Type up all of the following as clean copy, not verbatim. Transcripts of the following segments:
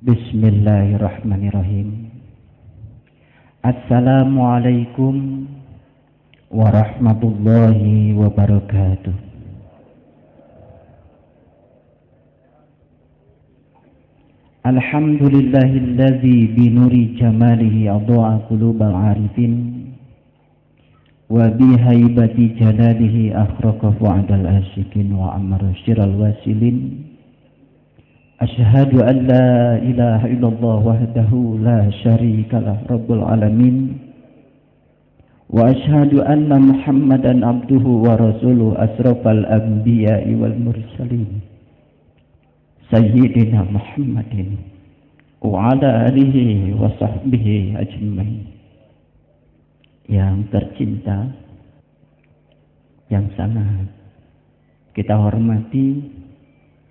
Bismillahirrahmanirrahim. Assalamualaikum warahmatullahi wabarakatuh. Alhamdulillahilladzi binuri jamalihi adha'a qulubal arifin wa bihaibati jalalihi akhraqa fu'adal asyikin wa amara syiral wasilin. Asyhadu an la ilaha illallah wahdahu la syarikalah rabbul alamin wa asyhadu anna muhammadan abduhu wa rasuluhu asrafal anbiya'i wal mursalin sayyidina muhammadin wa ala alihi wa sahbihi ajmain. Yang tercinta, yang sangat kita hormati,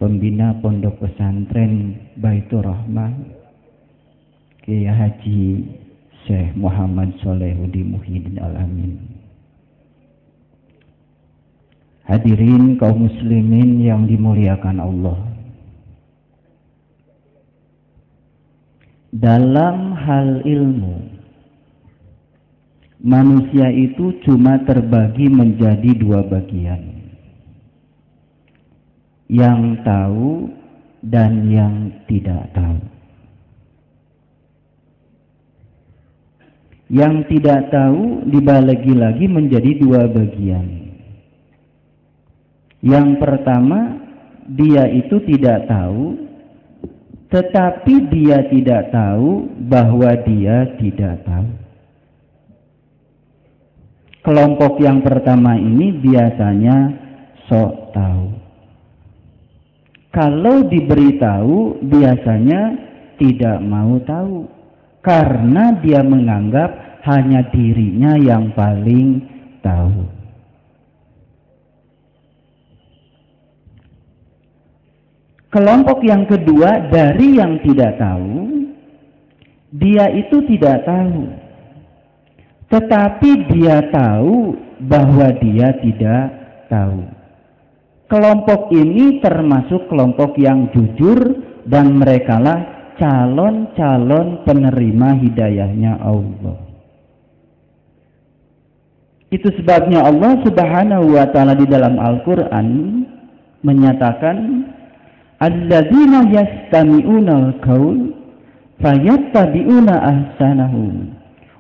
pembina Pondok Pesantren Baitur Rahmah Kiai Haji Syekh Muhammad Shalihuddi Muhyiddin Al-Amin. Hadirin kaum muslimin yang dimuliakan Allah. Dalam hal ilmu, manusia itu cuma terbagi menjadi dua bagian, yang tahu dan yang tidak tahu. Yang tidak tahu dibagi lagi menjadi dua bagian. Yang pertama, dia itu tidak tahu, tetapi dia tidak tahu bahwa dia tidak tahu. Kelompok yang pertama ini biasanya sok tahu. Kalau diberitahu biasanya tidak mau tahu, karena dia menganggap hanya dirinya yang paling tahu. Kelompok yang kedua dari yang tidak tahu, dia itu tidak tahu, tetapi dia tahu bahwa dia tidak tahu. Kelompok ini termasuk kelompok yang jujur dan merekalah calon-calon penerima hidayahnya Allah. Itu sebabnya Allah Subhanahu wa taala di dalam Al-Qur'an menyatakan, alladzina yastami'una al-qaul fayattabi'una ahsanahu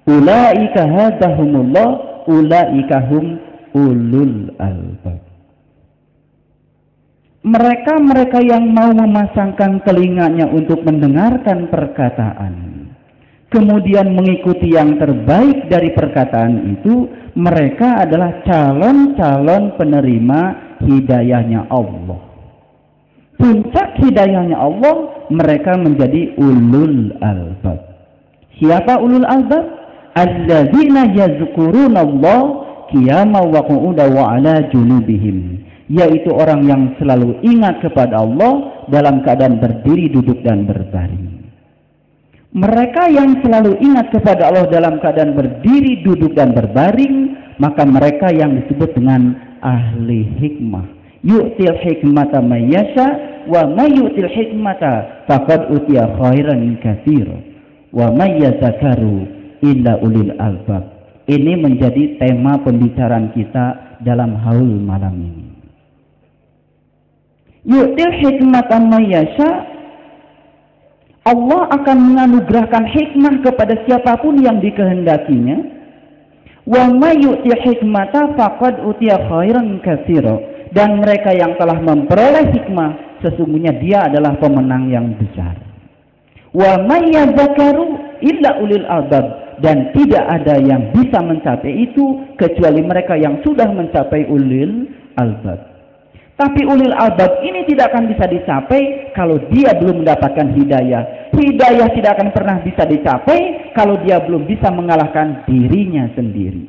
ulaika hadahumullah ulaika hum ulul albab. Mereka yang mau memasangkan telinganya untuk mendengarkan perkataan, kemudian mengikuti yang terbaik dari perkataan itu, mereka adalah calon-calon penerima hidayahnya Allah. Puncak hidayahnya Allah, mereka menjadi ulul albab. Siapa ulul albab? Alladzina yazkurunallah qiyaman wa qu'udan wa 'ala junubihim, yaitu orang yang selalu ingat kepada Allah dalam keadaan berdiri, duduk, dan berbaring. Mereka yang selalu ingat kepada Allah dalam keadaan berdiri, duduk, dan berbaring, maka mereka yang disebut dengan ahli hikmah. Yu'til hikmata may yasha wa may yu'til hikmata faqad utiya khairan katsira wa may yadhakkaru illa ulil albab. Ini menjadi tema pembicaraan kita dalam haul malam ini. Yu'til hikmatan mayyasha, Allah akan menganugerahkan hikmah kepada siapapun yang dikehendakinya. Wa may yu'til hikmata faqad utiya khairan katsira, dan mereka yang telah memperoleh hikmah sesungguhnya dia adalah pemenang yang besar. Wa may yadhakkaru illa ulil albab, dan tidak ada yang bisa mencapai itu kecuali mereka yang sudah mencapai ulil albab. Tapi ulil albab ini tidak akan bisa dicapai kalau dia belum mendapatkan hidayah. Hidayah tidak akan pernah bisa dicapai kalau dia belum bisa mengalahkan dirinya sendiri.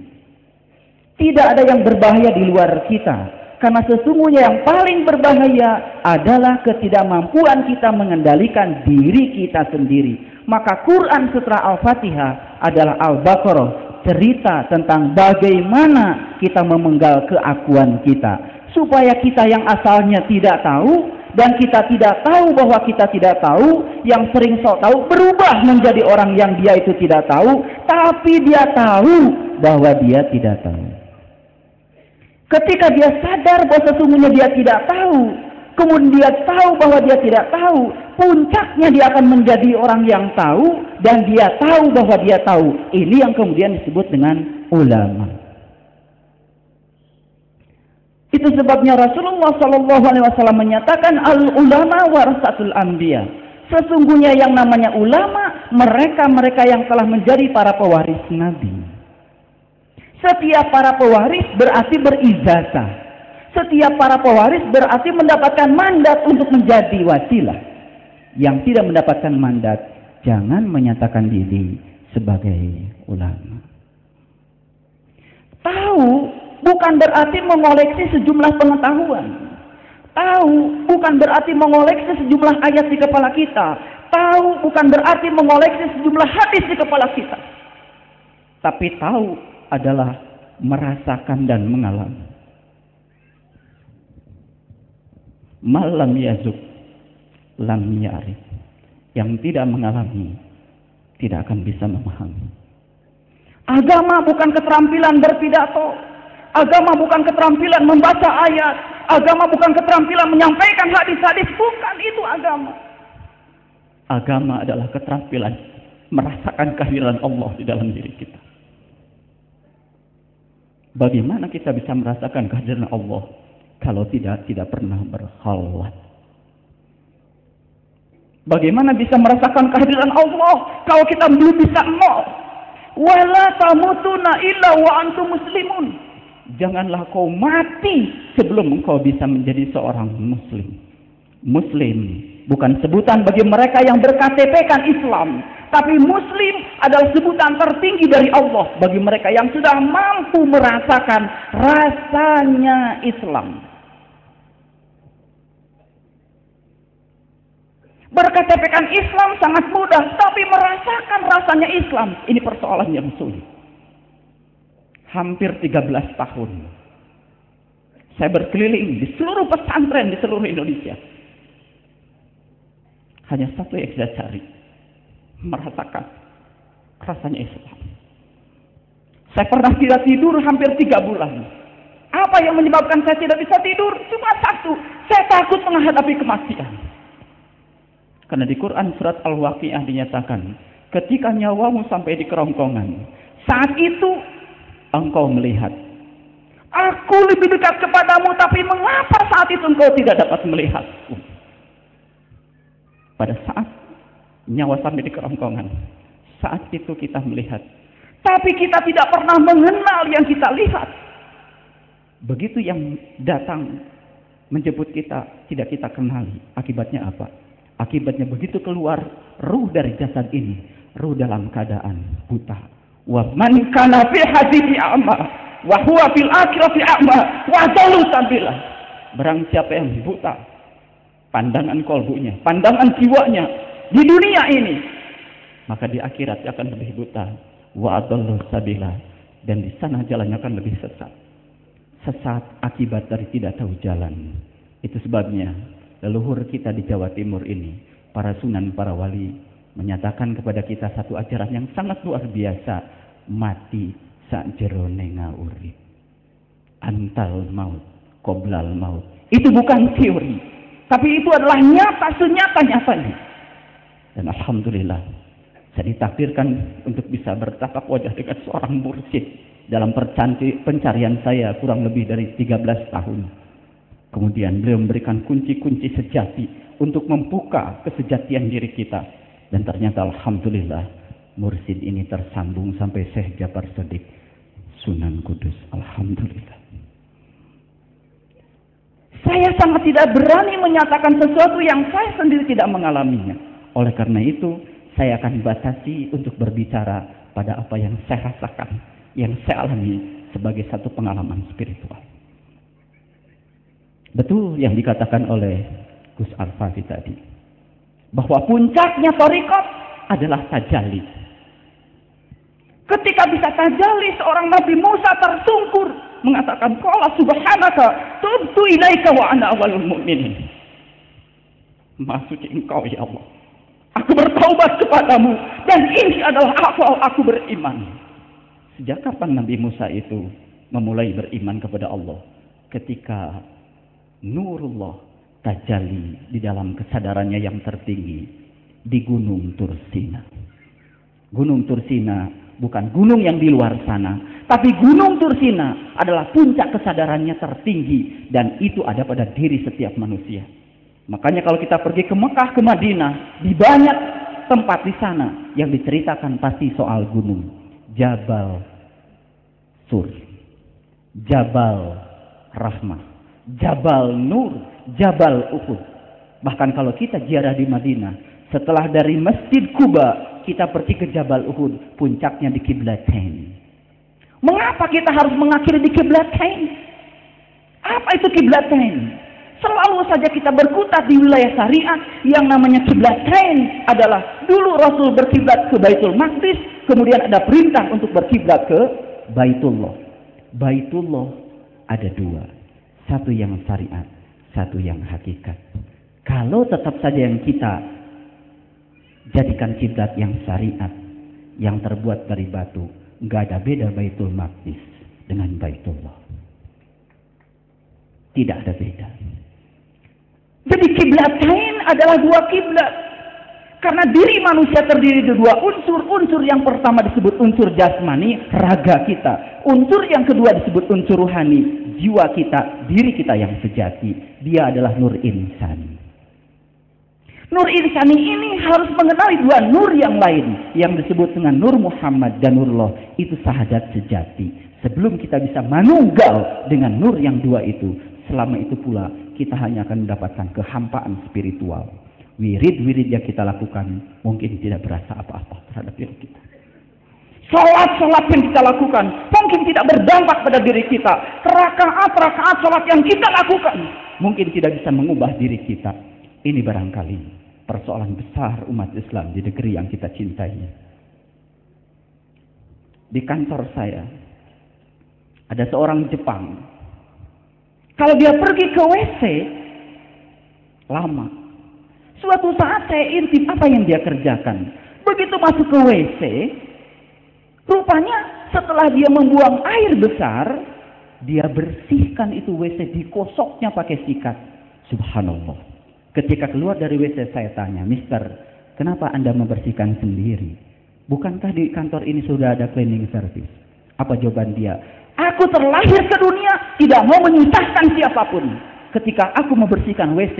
Tidak ada yang berbahaya di luar kita, karena sesungguhnya yang paling berbahaya adalah ketidakmampuan kita mengendalikan diri kita sendiri. Maka Quran Sutra Al-Fatihah adalah Al-Baqarah, cerita tentang bagaimana kita memenggal keakuan kita, supaya kita yang asalnya tidak tahu dan kita tidak tahu bahwa kita tidak tahu, yang sering sok tahu berubah menjadi orang yang dia itu tidak tahu, tapi dia tahu bahwa dia tidak tahu. Ketika dia sadar bahwa sesungguhnya dia tidak tahu, kemudian dia tahu bahwa dia tidak tahu, puncaknya dia akan menjadi orang yang tahu, dan dia tahu bahwa dia tahu. Ini yang kemudian disebut dengan ulama. Itu sebabnya Rasulullah SAW menyatakan al-ulama warasatul anbiya. Sesungguhnya yang namanya ulama, mereka-mereka yang telah menjadi para pewaris Nabi. Setiap para pewaris berarti berijazah. Setiap para pewaris berarti mendapatkan mandat untuk menjadi wasilah. Yang tidak mendapatkan mandat, jangan menyatakan diri sebagai ulama. Tahu bukan berarti mengoleksi sejumlah pengetahuan. Tahu bukan berarti mengoleksi sejumlah ayat di kepala kita. Tahu bukan berarti mengoleksi sejumlah hadis di kepala kita. Tapi tahu adalah merasakan dan mengalami. Malam yazuk lam ya'rif. Yang tidak mengalami tidak akan bisa memahami. Agama bukan keterampilan berpidato. Agama bukan keterampilan membaca ayat. Agama bukan keterampilan menyampaikan hadis-hadis. Bukan itu agama. Agama adalah keterampilan merasakan kehadiran Allah di dalam diri kita. Bagaimana kita bisa merasakan kehadiran Allah kalau tidak pernah berkhalwat? Bagaimana bisa merasakan kehadiran Allah kalau kita belum bisa nol? Wala tamutunna illa wa antum muslimun. Janganlah kau mati sebelum engkau bisa menjadi seorang muslim. Muslim bukan sebutan bagi mereka yang berKTP-kan Islam, tapi muslim adalah sebutan tertinggi dari Allah bagi mereka yang sudah mampu merasakan rasanya Islam. BerKTP-kan Islam sangat mudah, tapi merasakan rasanya Islam, ini persoalan yang sulit. Hampir 13 tahun saya berkeliling di seluruh pesantren di seluruh Indonesia. Hanya satu yang saya cari, merasakan rasanya Islam. Saya pernah tidak tidur hampir 3 bulan. Apa yang menyebabkan saya tidak bisa tidur? Cuma satu, saya takut menghadapi kematian. Karena di Quran surat Al-Waqiah dinyatakan, ketika nyawamu sampai di kerongkongan, saat itu engkau melihat, aku lebih dekat kepadamu, tapi mengapa saat itu engkau tidak dapat melihatku? Pada saat nyawa sampai di kerongkongan, saat itu kita melihat, tapi kita tidak pernah mengenal yang kita lihat. Begitu yang datang menjemput kita, tidak kita kenali. Akibatnya apa? Akibatnya begitu keluar ruh dari jasad ini, ruh dalam keadaan buta. Wa man kana fi hadithi a'ma wa huwa fil akhirati a'ma wa dalu sabila. Barang siapa yang buta pandangan kolbunya, pandangan jiwanya di dunia ini, maka di akhirat akan lebih buta. Wa dalu sabila, dan di sana jalannya akan lebih sesat. Sesat akibat dari tidak tahu jalan. Itu sebabnya leluhur kita di Jawa Timur ini, para sunan, para wali, menyatakan kepada kita satu ajaran yang sangat luar biasa. Mati sakjerone ngaurip, antal maut qoblal maut. Itu bukan teori, tapi itu adalah nyata, senyata-nyatanya. Dan alhamdulillah, saya ditakdirkan untuk bisa bertatap wajah dengan seorang mursyid dalam pencarian saya kurang lebih dari 13 tahun. Kemudian beliau memberikan kunci-kunci sejati untuk membuka kesejatian diri kita. Dan ternyata alhamdulillah, mursyid ini tersambung sampai Syekh Jafar Shadiq Sunan Kudus. Alhamdulillah. Saya sangat tidak berani menyatakan sesuatu yang saya sendiri tidak mengalaminya. Oleh karena itu, saya akan batasi untuk berbicara pada apa yang saya rasakan, yang saya alami sebagai satu pengalaman spiritual. Betul yang dikatakan oleh Gus Al-Fafi tadi, bahwa puncaknya thariqat adalah tajalli. Ketika bisa tajalli, seorang Nabi Musa tersungkur mengatakan, qala subhanaka tubtu ilaika wa ana awwalul mu'minin. Maha suci Engkau ya Allah. Aku bertaubat kepadamu dan ini adalah awal aku beriman. Sejak kapan Nabi Musa itu memulai beriman kepada Allah? Ketika nurullah tajalli di dalam kesadarannya yang tertinggi di Gunung Tursina. Gunung Tursina bukan gunung yang di luar sana, tapi Gunung Tursina adalah puncak kesadarannya tertinggi dan itu ada pada diri setiap manusia. Makanya kalau kita pergi ke Mekah, ke Madinah, di banyak tempat di sana yang diceritakan pasti soal gunung. Jabal Sur, Jabal Rahmah, Jabal Nur, Jabal Uhud. Bahkan kalau kita ziarah di Madinah, setelah dari Masjid Kuba, kita pergi ke Jabal Uhud, puncaknya di Qiblatain. Mengapa kita harus mengakhiri di Qiblatain? Apa itu Qiblatain? Selalu saja kita berkutat di wilayah syariat yang namanya Qiblatain adalah dulu Rasul berkiblat ke Baitul Maqdis, kemudian ada perintah untuk berkiblat ke Baitullah. Baitullah ada dua, satu yang syariat, satu yang hakikat. Kalau tetap saja yang kita jadikan kiblat yang syariat, yang terbuat dari batu, nggak ada beda Baitul Maqdis dengan Baitullah. Tidak ada beda. Jadi Qiblatain adalah dua kiblat. Karena diri manusia terdiri dari dua unsur. Unsur yang pertama disebut unsur jasmani, raga kita. Unsur yang kedua disebut unsur ruhani, jiwa kita, diri kita yang sejati. Dia adalah nur insani. Nur insani ini harus mengenali dua nur yang lain yang disebut dengan Nur Muhammad dan Nurullah. Itu sahadat sejati. Sebelum kita bisa manunggal dengan nur yang dua itu, selama itu pula kita hanya akan mendapatkan kehampaan spiritual. Wirid-wirid yang kita lakukan mungkin tidak berasa apa-apa terhadap diri kita. Salat-salat yang kita lakukan mungkin tidak berdampak pada diri kita. Rakaat-rakaat salat yang kita lakukan mungkin tidak bisa mengubah diri kita. Ini barangkali persoalan besar umat Islam di negeri yang kita cintai. Di kantor saya ada seorang Jepang. Kalau dia pergi ke WC lama. Suatu saat saya intip apa yang dia kerjakan. Begitu masuk ke WC, rupanya setelah dia membuang air besar, dia bersihkan itu WC, dikosoknya pakai sikat. Subhanallah. Ketika keluar dari WC saya tanya, "Mister, kenapa Anda membersihkan sendiri? Bukankah di kantor ini sudah ada cleaning service?" Apa jawaban dia? "Aku terlahir ke dunia tidak mau menyusahkan siapapun. Ketika aku membersihkan WC,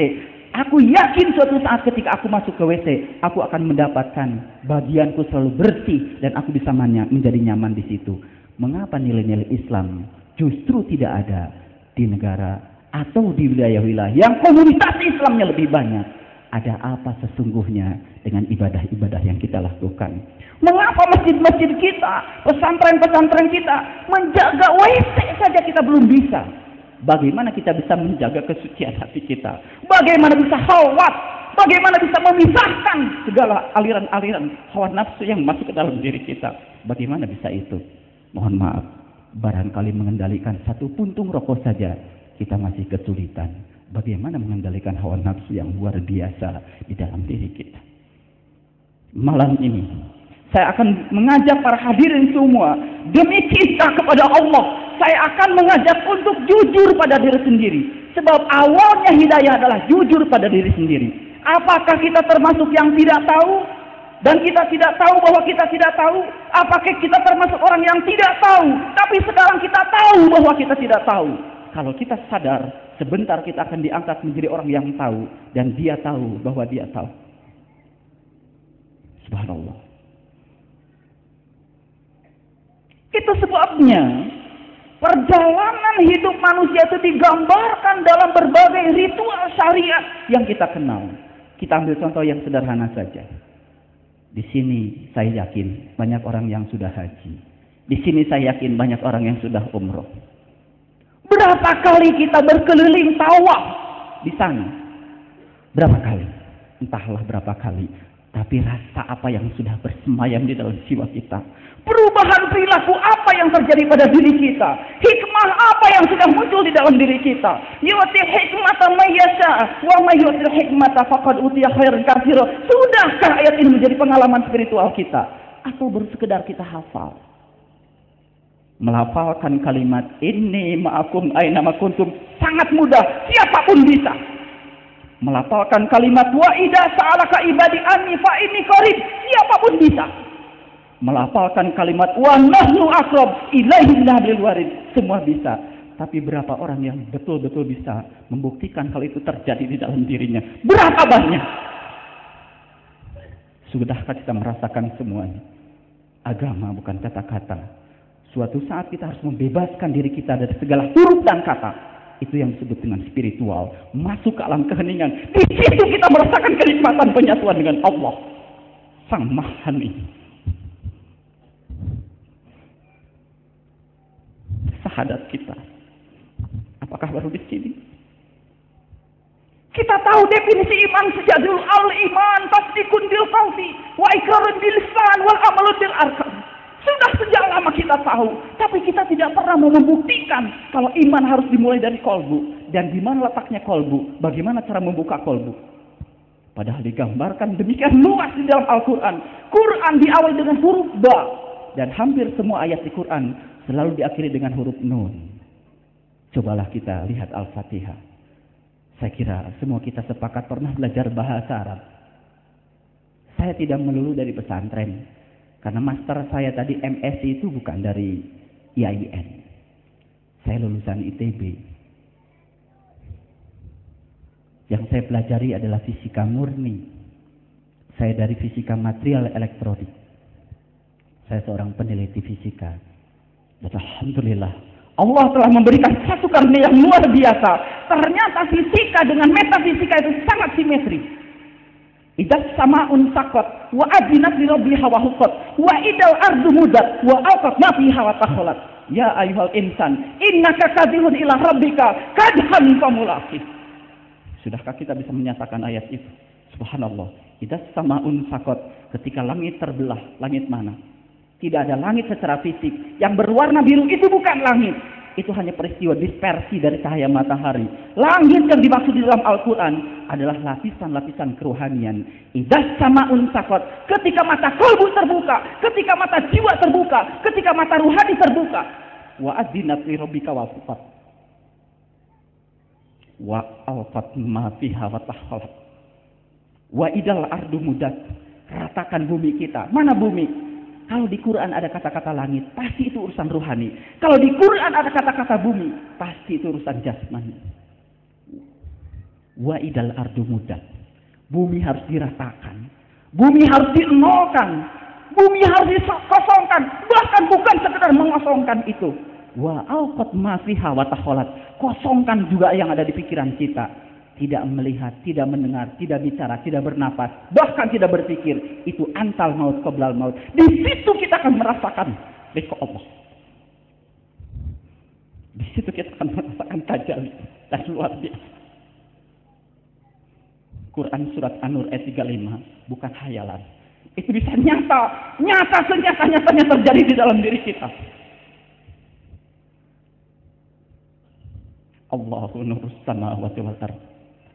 aku yakin suatu saat ketika aku masuk ke WC, aku akan mendapatkan bagianku selalu bersih dan aku bisa menjadi nyaman di situ." Mengapa nilai-nilai Islam justru tidak ada di negara atau di wilayah-wilayah yang komunitas Islamnya lebih banyak? Ada apa sesungguhnya dengan ibadah-ibadah yang kita lakukan? Mengapa masjid-masjid kita, pesantren-pesantren kita menjaga WC saja kita belum bisa? Bagaimana kita bisa menjaga kesucian hati kita? Bagaimana bisa khalwat? Bagaimana bisa memisahkan segala aliran-aliran hawa nafsu yang masuk ke dalam diri kita? Bagaimana bisa itu? Mohon maaf, barangkali mengendalikan satu puntung rokok saja kita masih kesulitan. Bagaimana mengendalikan hawa nafsu yang luar biasa di dalam diri kita? Malam ini saya akan mengajak para hadirin semua, demi cinta kepada Allah, saya akan mengajak untuk jujur pada diri sendiri. Sebab awalnya hidayah adalah jujur pada diri sendiri. Apakah kita termasuk yang tidak tahu? Dan kita tidak tahu bahwa kita tidak tahu? Apakah kita termasuk orang yang tidak tahu? Tapi sekarang kita tahu bahwa kita tidak tahu. Kalau kita sadar, sebentar kita akan diangkat menjadi orang yang tahu. Dan dia tahu bahwa dia tahu. Subhanallah. Itu sebabnya perjalanan hidup manusia itu digambarkan dalam berbagai ritual syariat yang kita kenal. Kita ambil contoh yang sederhana saja. Di sini saya yakin banyak orang yang sudah haji. Di sini saya yakin banyak orang yang sudah umroh. Berapa kali kita berkeliling tawaf di sana? Berapa kali? Entahlah berapa kali. tapi rasa apa yang sudah bersemayam di dalam jiwa kita. Perubahan perilaku apa yang terjadi pada diri kita. Hikmah apa yang sudah muncul di dalam diri kita. Yu'til hikmata may yasha wa may yu'til hikmata faqad utiya khairan katsira. Sudahkah ayat ini menjadi pengalaman spiritual kita? Atau baru sekedar kita hafal? Melafalkan kalimat inni ma'akum aina ma kuntum sangat mudah, siapapun bisa. Melafalkan kalimat wa idza sa'alaka ibadi anni fa inni qarib, siapapun bisa. Melafalkan kalimat wa nahnu aqrab ilaihi min hablil warid, semua bisa. Tapi berapa orang yang betul-betul bisa membuktikan hal itu terjadi di dalam dirinya? Berapa banyak? Sudahkah kita merasakan semuanya? Agama bukan kata-kata. Suatu saat kita harus membebaskan diri kita dari segala huruf dan kata. Itu yang disebut dengan spiritual. Masuk ke alam keheningan. Di situ kita merasakan kenikmatan penyatuan dengan Allah Sang Mahani. Syahadat kita, apakah baru di sini? Kita tahu definisi iman sejak dulu. Al-iman tasdikun bil qawli wa iqrarun bil lisan wal amalun bil arkan. Sudah sejak lama kita tahu, tapi kita tidak pernah mau membuktikan kalau iman harus dimulai dari kolbu. Dan di mana letaknya kolbu? Bagaimana cara membuka kolbu? Padahal digambarkan demikian luas di dalam Al-Quran. Quran diawali dengan huruf ba, dan hampir semua ayat di Quran selalu diakhiri dengan huruf nun. Cobalah kita lihat Al-Fatihah. Saya kira semua kita sepakat pernah belajar bahasa Arab. Saya tidak melulu dari pesantren, karena master saya tadi MSc itu bukan dari IAIN. Saya lulusan ITB. Yang saya pelajari adalah fisika murni. Saya dari fisika material elektronik. Saya seorang peneliti fisika. Dan alhamdulillah, Allah telah memberikan satu karunia yang luar biasa. Ternyata fisika dengan metafisika itu sangat simetri. Idas sama'un saqat wa adinat li rabbiha wa huqqat wa idal ardu mudat wa alqat ma fiha wa takhalat. Ya ayyuhal insan, innaka kadhibun ila rabbika kadhan famulaqih. Sudahkah kita bisa menyatakan ayat itu? Subhanallah. Idas sama'un saqat, ketika langit terbelah, langit mana? Tidak ada langit secara fisik. Yang berwarna biru itu bukan langit. Itu hanya peristiwa dispersi dari cahaya matahari. Langit yang dimaksud di dalam Al-Quran adalah lapisan-lapisan kerohanian. Idas sama'un saqat, ketika mata kolbu terbuka, ketika mata jiwa terbuka, ketika mata ruhani terbuka. Wa adzinat li rabbika wa huqqat wa alqat ma fiha wa takhalat. Wa idal ardu mudat, ratakan bumi kita. Mana bumi? Kalau di Quran ada kata-kata langit, pasti itu urusan rohani. Kalau di Quran ada kata-kata bumi, pasti itu urusan jasmani. Wa idal ardu mudat, bumi harus diratakan, bumi harus dienolkan, bumi harus dikosongkan, bahkan bukan sekedar mengosongkan itu. Wa alqat ma fiha wa takhalat, kosongkan juga yang ada di pikiran kita. Tidak melihat, tidak mendengar, tidak bicara, tidak bernapas, bahkan tidak berpikir. Itu antal maut qoblal maut. Di situ kita akan merasakan liqa Allah. Di situ kita akan merasakan tajalli dan luar biasa. Quran surat An-Nur ayat 35 bukan khayalan. Itu bisa nyata senyata-nyatanya terjadi di dalam diri kita. Allahu nurus samawati wal ardh.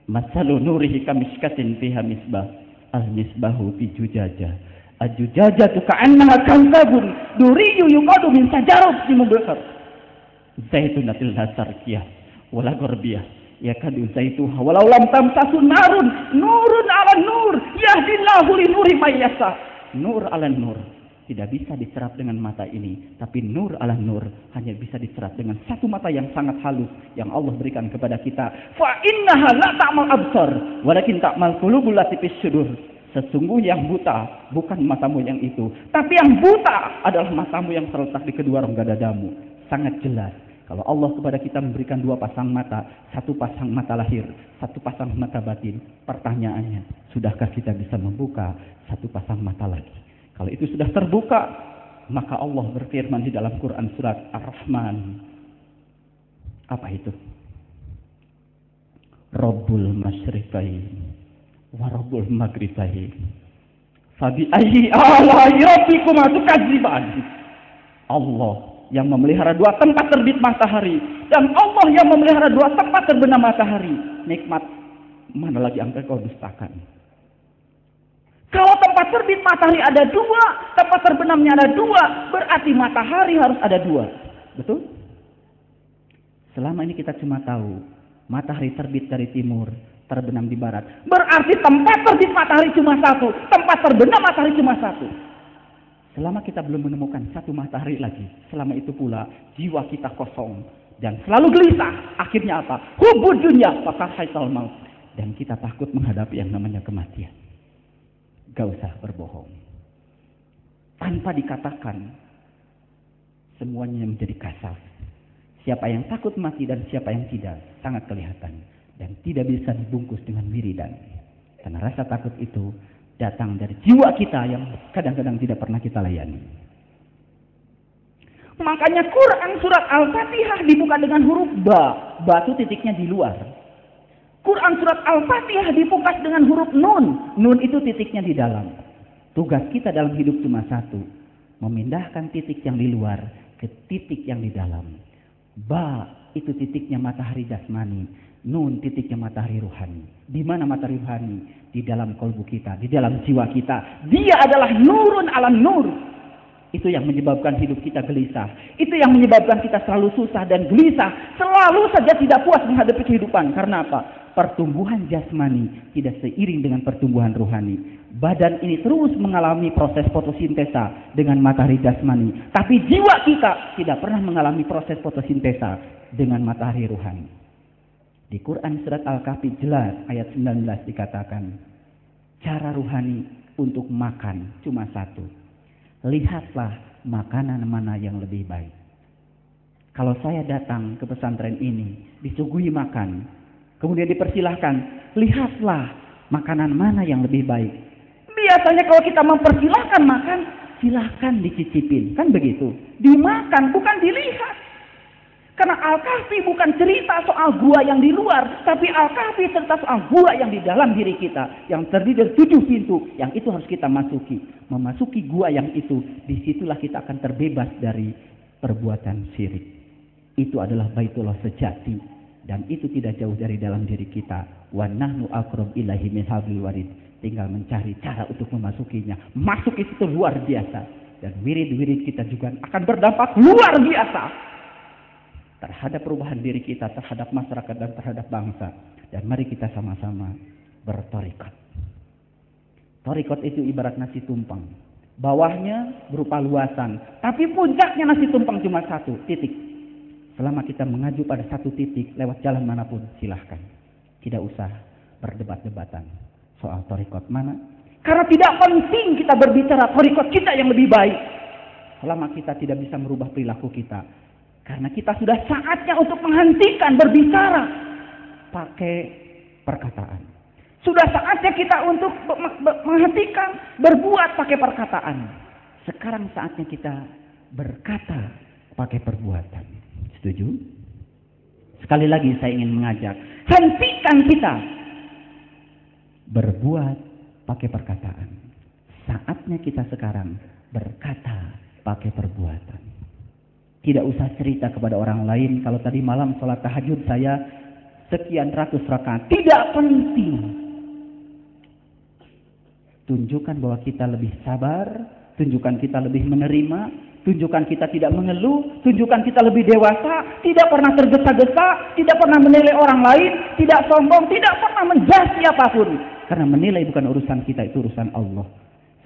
Masalu nurihi kamiskatin fiha misbah. Al-misbahu fi jujajah. Al-jujajatu ka'annaha kawkabun duriyyu yuqadu min sajaratin mubakar. Zaitunatil hasarkiyah wala gharbiyah yakadu zaituha walau lam tamsasu narun nurun 'ala nur yahdillahu li nuri may yasha. Nur 'ala nur tidak bisa dicerap dengan mata ini, tapi nur ala nur hanya bisa dicerap dengan satu mata yang sangat halus yang Allah berikan kepada kita. Fa innaha la ta'mal absar walakin ta'mal qulubul lati fis sudur. Sesungguhnya yang buta bukan matamu yang itu, tapi yang buta adalah matamu yang terletak di kedua rongga dadamu. Sangat jelas kalau Allah kepada kita memberikan dua pasang mata, satu pasang mata lahir, satu pasang mata batin. Pertanyaannya, sudahkah kita bisa membuka satu pasang mata lagi? Kalau itu sudah terbuka, maka Allah berfirman di dalam Quran surat Ar-Rahman. Apa itu? Rabbul masyriqain wa rabbul maghribain. Fabi ayyi ala'i rabbikuma tukadziban. Allah yang memelihara dua tempat terbit matahari dan Allah yang memelihara dua tempat terbenam matahari. Nikmat mana lagi yang kau dustakan? Kalau tempat terbit matahari ada dua, tempat terbenamnya ada dua, berarti matahari harus ada dua. Betul? Selama ini kita cuma tahu matahari terbit dari timur, terbenam di barat. Berarti tempat terbit matahari cuma satu, tempat terbenam matahari cuma satu. Selama kita belum menemukan satu matahari lagi, selama itu pula jiwa kita kosong dan selalu gelisah. Akhirnya apa? Hubud dunya fakahaital maut. Dan kita takut menghadapi yang namanya kematian. Gak usah berbohong. Tanpa dikatakan, semuanya menjadi kasar. Siapa yang takut mati dan siapa yang tidak, sangat kelihatan. Dan tidak bisa dibungkus dengan wiridan. Karena rasa takut itu datang dari jiwa kita yang kadang-kadang tidak pernah kita layani. Makanya Quran surat Al-Fatihah dibuka dengan huruf ba. Ba itu titiknya di luar. Quran surat Al-Fatihah dipungkas dengan huruf nun. Nun itu titiknya di dalam. Tugas kita dalam hidup cuma satu. Memindahkan titik yang di luar ke titik yang di dalam. Ba itu titiknya matahari jasmani. Nun titiknya matahari ruhani. Di mana matahari ruhani? Di dalam kolbu kita, di dalam jiwa kita. Dia adalah nurun alam nur. Itu yang menyebabkan hidup kita gelisah. Itu yang menyebabkan kita selalu susah dan gelisah. Selalu saja tidak puas menghadapi kehidupan. Karena apa? Pertumbuhan jasmani tidak seiring dengan pertumbuhan rohani. Badan ini terus mengalami proses fotosintesa dengan matahari jasmani. Tapi jiwa kita tidak pernah mengalami proses fotosintesa dengan matahari rohani. Di Quran surat Al-Kahfi jelas ayat 19 dikatakan, cara rohani untuk makan cuma satu. Lihatlah makanan mana yang lebih baik. Kalau saya datang ke pesantren ini, disuguhi makan, kemudian dipersilahkan, lihatlah makanan mana yang lebih baik. Biasanya kalau kita mempersilahkan makan, silahkan dicicipin, kan begitu? Dimakan, bukan dilihat. Karena Al-Kahfi bukan cerita soal gua yang di luar, tapi Al-Kahfi cerita soal gua yang di dalam diri kita, yang terdiri dari 7 pintu, yang itu harus kita masuki. Memasuki gua yang itu, disitulah kita akan terbebas dari perbuatan syirik. Itu adalah Baitullah sejati, dan itu tidak jauh dari dalam diri kita. Wa nahnu aqrab ilaihi min hablil warid. Tinggal mencari cara untuk memasukinya. Masuk itu luar biasa, dan wirid-wirid kita juga akan berdampak luar biasa terhadap perubahan diri kita, terhadap masyarakat dan terhadap bangsa. Dan mari kita sama-sama bertorikot. Torikot itu ibarat nasi tumpeng. Bawahnya berupa luasan, tapi puncaknya nasi tumpeng cuma satu titik. Selama kita mengaju pada satu titik lewat jalan manapun, silahkan. Tidak usah berdebat-debatan soal torikot mana. Karena tidak penting kita berbicara torikot kita yang lebih baik. Selama kita tidak bisa merubah perilaku kita. Karena kita sudah saatnya untuk menghentikan berbicara pakai perkataan. Sudah saatnya kita untuk menghentikan berbuat pakai perkataan. Sekarang saatnya kita berkata pakai perbuatan. Setuju? Sekali lagi saya ingin mengajak, hentikan kita berbuat pakai perkataan. Saatnya kita sekarang berkata pakai perbuatan. Tidak usah cerita kepada orang lain kalau tadi malam sholat tahajud saya sekian ratus rakaat. Tidak penting. Tunjukkan bahwa kita lebih sabar, tunjukkan kita lebih menerima, tunjukkan kita tidak mengeluh, tunjukkan kita lebih dewasa, tidak pernah tergesa-gesa, tidak pernah menilai orang lain, tidak sombong, tidak pernah menjudge siapapun. Karena menilai bukan urusan kita, itu urusan Allah.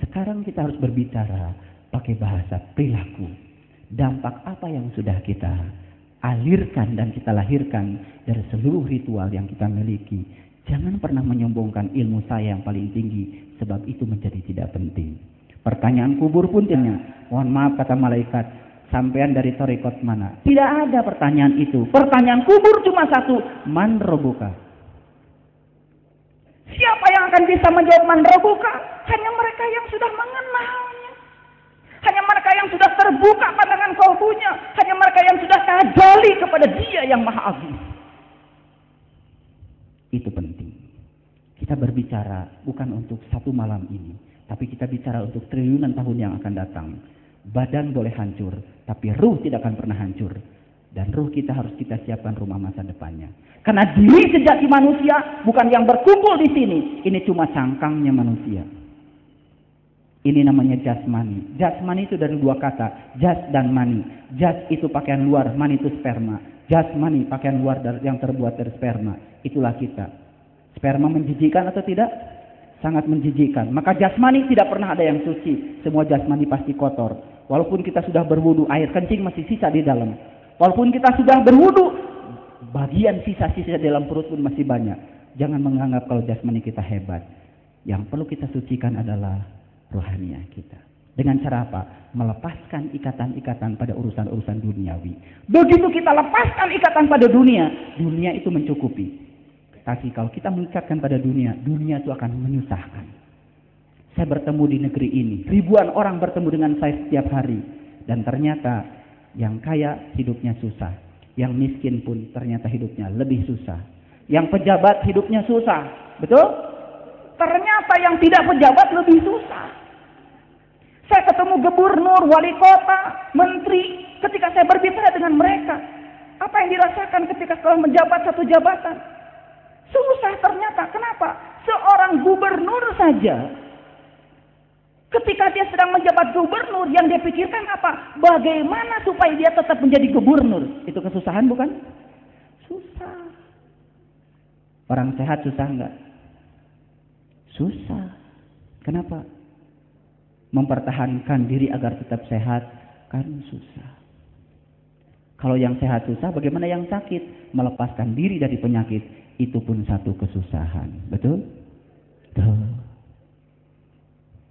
Sekarang kita harus berbicara pakai bahasa perilaku. Dampak apa yang sudah kita alirkan dan kita lahirkan dari seluruh ritual yang kita miliki. Jangan pernah menyombongkan ilmu saya yang paling tinggi, sebab itu menjadi tidak penting. Pertanyaan kubur pun tanya, mohon maaf kata malaikat, sampean dari torikot mana? Tidak ada pertanyaan itu. Pertanyaan kubur cuma satu, man robuka. Siapa yang akan bisa menjawab man robuka? Hanya mereka yang sudah mengenalnya. Hanya mereka yang sudah terbuka pandangan kalbunya. Hanya mereka yang sudah tajali kepada Dia yang Maha Agung. Itu penting. Kita berbicara bukan untuk satu malam ini, Tapi kita bicara untuk triliunan tahun yang akan datang. Badan boleh hancur, tapi ruh tidak akan pernah hancur. Dan ruh kita harus kita siapkan rumah masa depannya. Karena diri sejati manusia bukan yang berkumpul di sini. Ini cuma cangkangnya manusia. Ini namanya jasmani. Jasmani itu dari dua kata, jas dan mani. Jas itu pakaian luar, mani itu sperma. Jasmani pakaian luar yang terbuat dari sperma. Itulah kita. Sperma menjijikan atau tidak? Sangat menjijikan. Maka jasmani tidak pernah ada yang suci. Semua jasmani pasti kotor. Walaupun kita sudah berwudu, air kencing masih sisa di dalam. Walaupun kita sudah berwudu, bagian sisa-sisa dalam perut pun masih banyak. Jangan menganggap kalau jasmani kita hebat. Yang perlu kita sucikan adalah rohaniah kita. Dengan cara apa? Melepaskan ikatan-ikatan pada urusan-urusan duniawi. Begitu kita lepaskan ikatan pada dunia, dunia itu mencukupi. Tapi kalau kita mengikatkan pada dunia, dunia itu akan menyusahkan. Saya bertemu di negeri ini, ribuan orang bertemu dengan saya setiap hari. Dan ternyata yang kaya hidupnya susah. Yang miskin pun ternyata hidupnya lebih susah. Yang pejabat hidupnya susah. Betul? Ternyata yang tidak pejabat lebih susah. Saya ketemu gubernur, wali kota, menteri. Ketika saya berbicara dengan mereka, apa yang dirasakan ketika setelah menjabat satu jabatan? Susah ternyata. Kenapa? Seorang gubernur saja, ketika dia sedang menjabat gubernur, yang dia pikirkan apa? Bagaimana supaya dia tetap menjadi gubernur? Itu kesusahan bukan? Susah. Orang sehat susah enggak? Susah. Kenapa? Mempertahankan diri agar tetap sehat kan susah. Kalau yang sehat susah, bagaimana yang sakit? Melepaskan diri dari penyakit, itu pun satu kesusahan. Betul? Betul.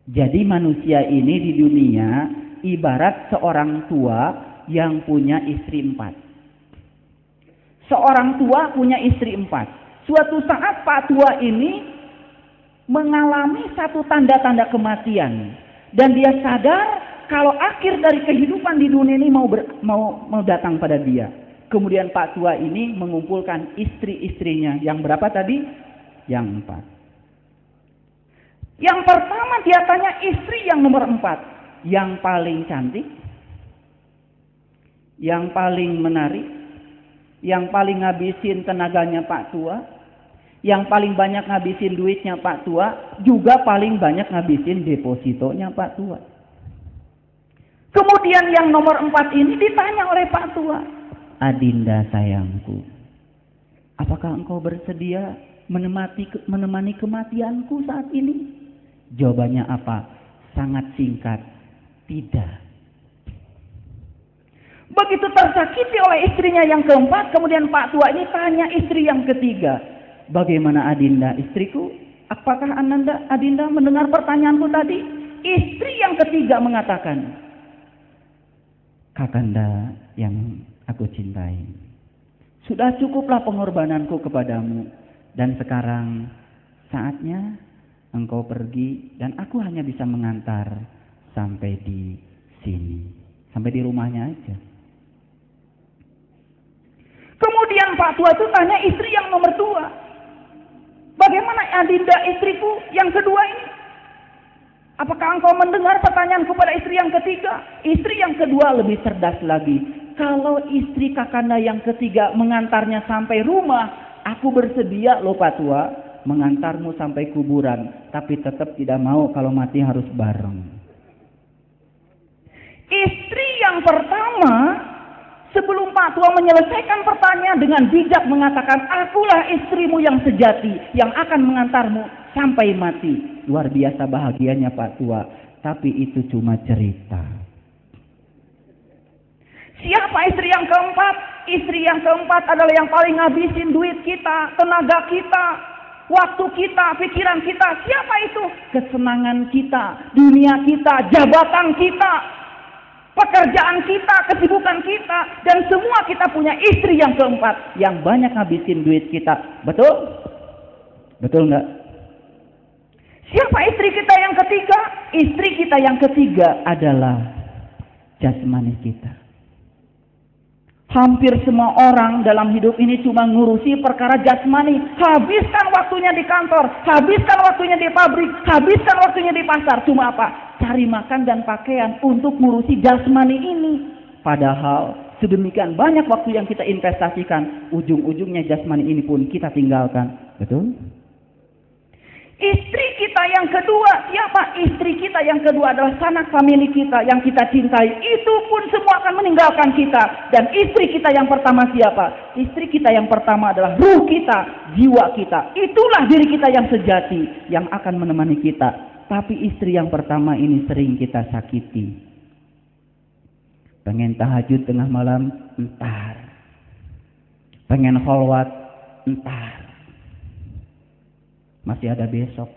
Jadi manusia ini di dunia ibarat seorang tua yang punya istri 4. Seorang tua punya istri 4. Suatu saat Pak tua ini mengalami satu tanda-tanda kematian. Dan dia sadar kalau akhir dari kehidupan di dunia ini mau datang pada dia. Kemudian Pak tua ini mengumpulkan istri-istrinya. Yang berapa tadi? Yang 4. Yang pertama dia tanya istri yang nomor 4. Yang paling cantik. Yang paling menarik. Yang paling ngabisin tenaganya Pak tua. Yang paling banyak ngabisin duitnya Pak tua. Juga paling banyak ngabisin depositonya Pak tua. Kemudian yang nomor 4 ini ditanya oleh Pak tua. Adinda sayangku, apakah engkau bersedia menemani kematianku saat ini? Jawabannya apa? Sangat singkat, tidak. Begitu tersakiti oleh istrinya yang keempat, kemudian Pak tua ini tanya istri yang ketiga. Bagaimana Adinda istriku? Apakah Adinda mendengar pertanyaanku tadi? Istri yang ketiga mengatakan, Kakanda yang aku cintai, sudah cukuplah pengorbananku kepadamu. Dan sekarang saatnya engkau pergi dan aku hanya bisa mengantar sampai di sini. Sampai di rumahnya aja. Kemudian Pak tua itu tanya istri yang nomor 2. Bagaimana Adinda istriku yang kedua ini? Apakah engkau mendengar pertanyaan kepada istri yang ketiga? Istri yang kedua lebih cerdas lagi. Kalau istri Kakanda yang ketiga mengantarnya sampai rumah, aku bersedia loh Pak tua mengantarmu sampai kuburan. Tapi tetap tidak mau kalau mati harus bareng. Istri yang pertama, sebelum Pak tua menyelesaikan pertanyaan dengan bijak mengatakan, akulah istrimu yang sejati yang akan mengantarmu sampai mati. Luar biasa bahagianya Pak tua. Tapi itu cuma cerita. Siapa istri yang keempat? Istri yang keempat adalah yang paling ngabisin duit kita, tenaga kita, waktu kita, pikiran kita. Siapa itu? Kesenangan kita, dunia kita, jabatan kita, pekerjaan kita, kesibukan kita. Dan semua kita punya istri yang keempat yang banyak ngabisin duit kita. Betul? Betul enggak? Siapa istri kita yang ketiga? Istri kita yang ketiga adalah jasmani kita. Hampir semua orang dalam hidup ini cuma ngurusi perkara jasmani. Habiskan waktunya di kantor, habiskan waktunya di pabrik, habiskan waktunya di pasar. Cuma apa? Cari makan dan pakaian untuk ngurusi jasmani ini. Padahal sedemikian banyak waktu yang kita investasikan, ujung-ujungnya jasmani ini pun kita tinggalkan. Betul? Istri kita yang kedua, siapa? Istri kita yang kedua adalah sanak famili kita yang kita cintai. Itu pun semua akan meninggalkan kita. Dan istri kita yang pertama siapa? Istri kita yang pertama adalah ruh kita, jiwa kita. Itulah diri kita yang sejati, yang akan menemani kita. Tapi istri yang pertama ini sering kita sakiti. Pengen tahajud tengah malam, entar. Pengen kholwat, entar. Masih ada besok.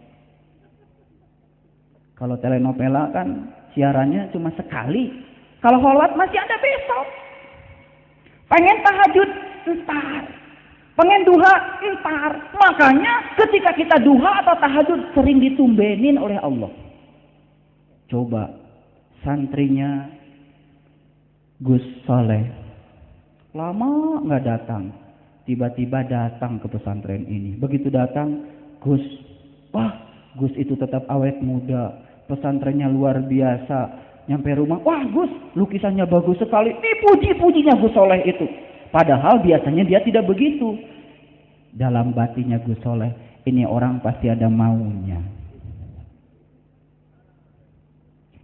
Kalau telenovela kan siarannya cuma sekali. Kalau kholwat masih ada besok. Pengen tahajud, entar. Pengen duha, entar. Makanya ketika kita duha atau tahajud sering ditumbenin oleh Allah. Coba santrinya Gus Soleh lama nggak datang, tiba-tiba datang ke pesantren ini. Begitu datang, Gus, wah, Gus itu tetap awet muda, pesantrennya luar biasa. Nyampe rumah, wah Gus, lukisannya bagus sekali. Dipuji-pujinya Gus Soleh itu. Padahal biasanya dia tidak begitu. Dalam batinnya Gus Soleh, ini orang pasti ada maunya.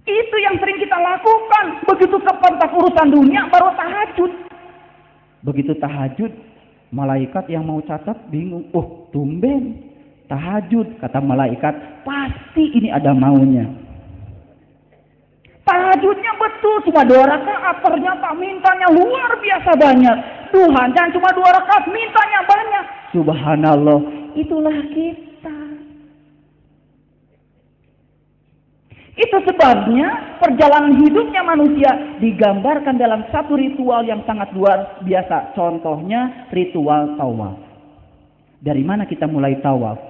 Itu yang sering kita lakukan. Begitu kepentak urusan dunia, baru tahajud. Begitu tahajud, malaikat yang mau catat bingung. Oh, tumben. Tahajud, kata malaikat, pasti ini ada maunya. Tahajudnya betul, cuma 2 rakaat, ternyata mintanya luar biasa banyak. Tuhan, jangan cuma 2 rakaat, mintanya banyak. Subhanallah, itulah kita. Itu sebabnya perjalanan hidupnya manusia digambarkan dalam satu ritual yang sangat luar biasa. Contohnya ritual tawaf. Dari mana kita mulai tawaf?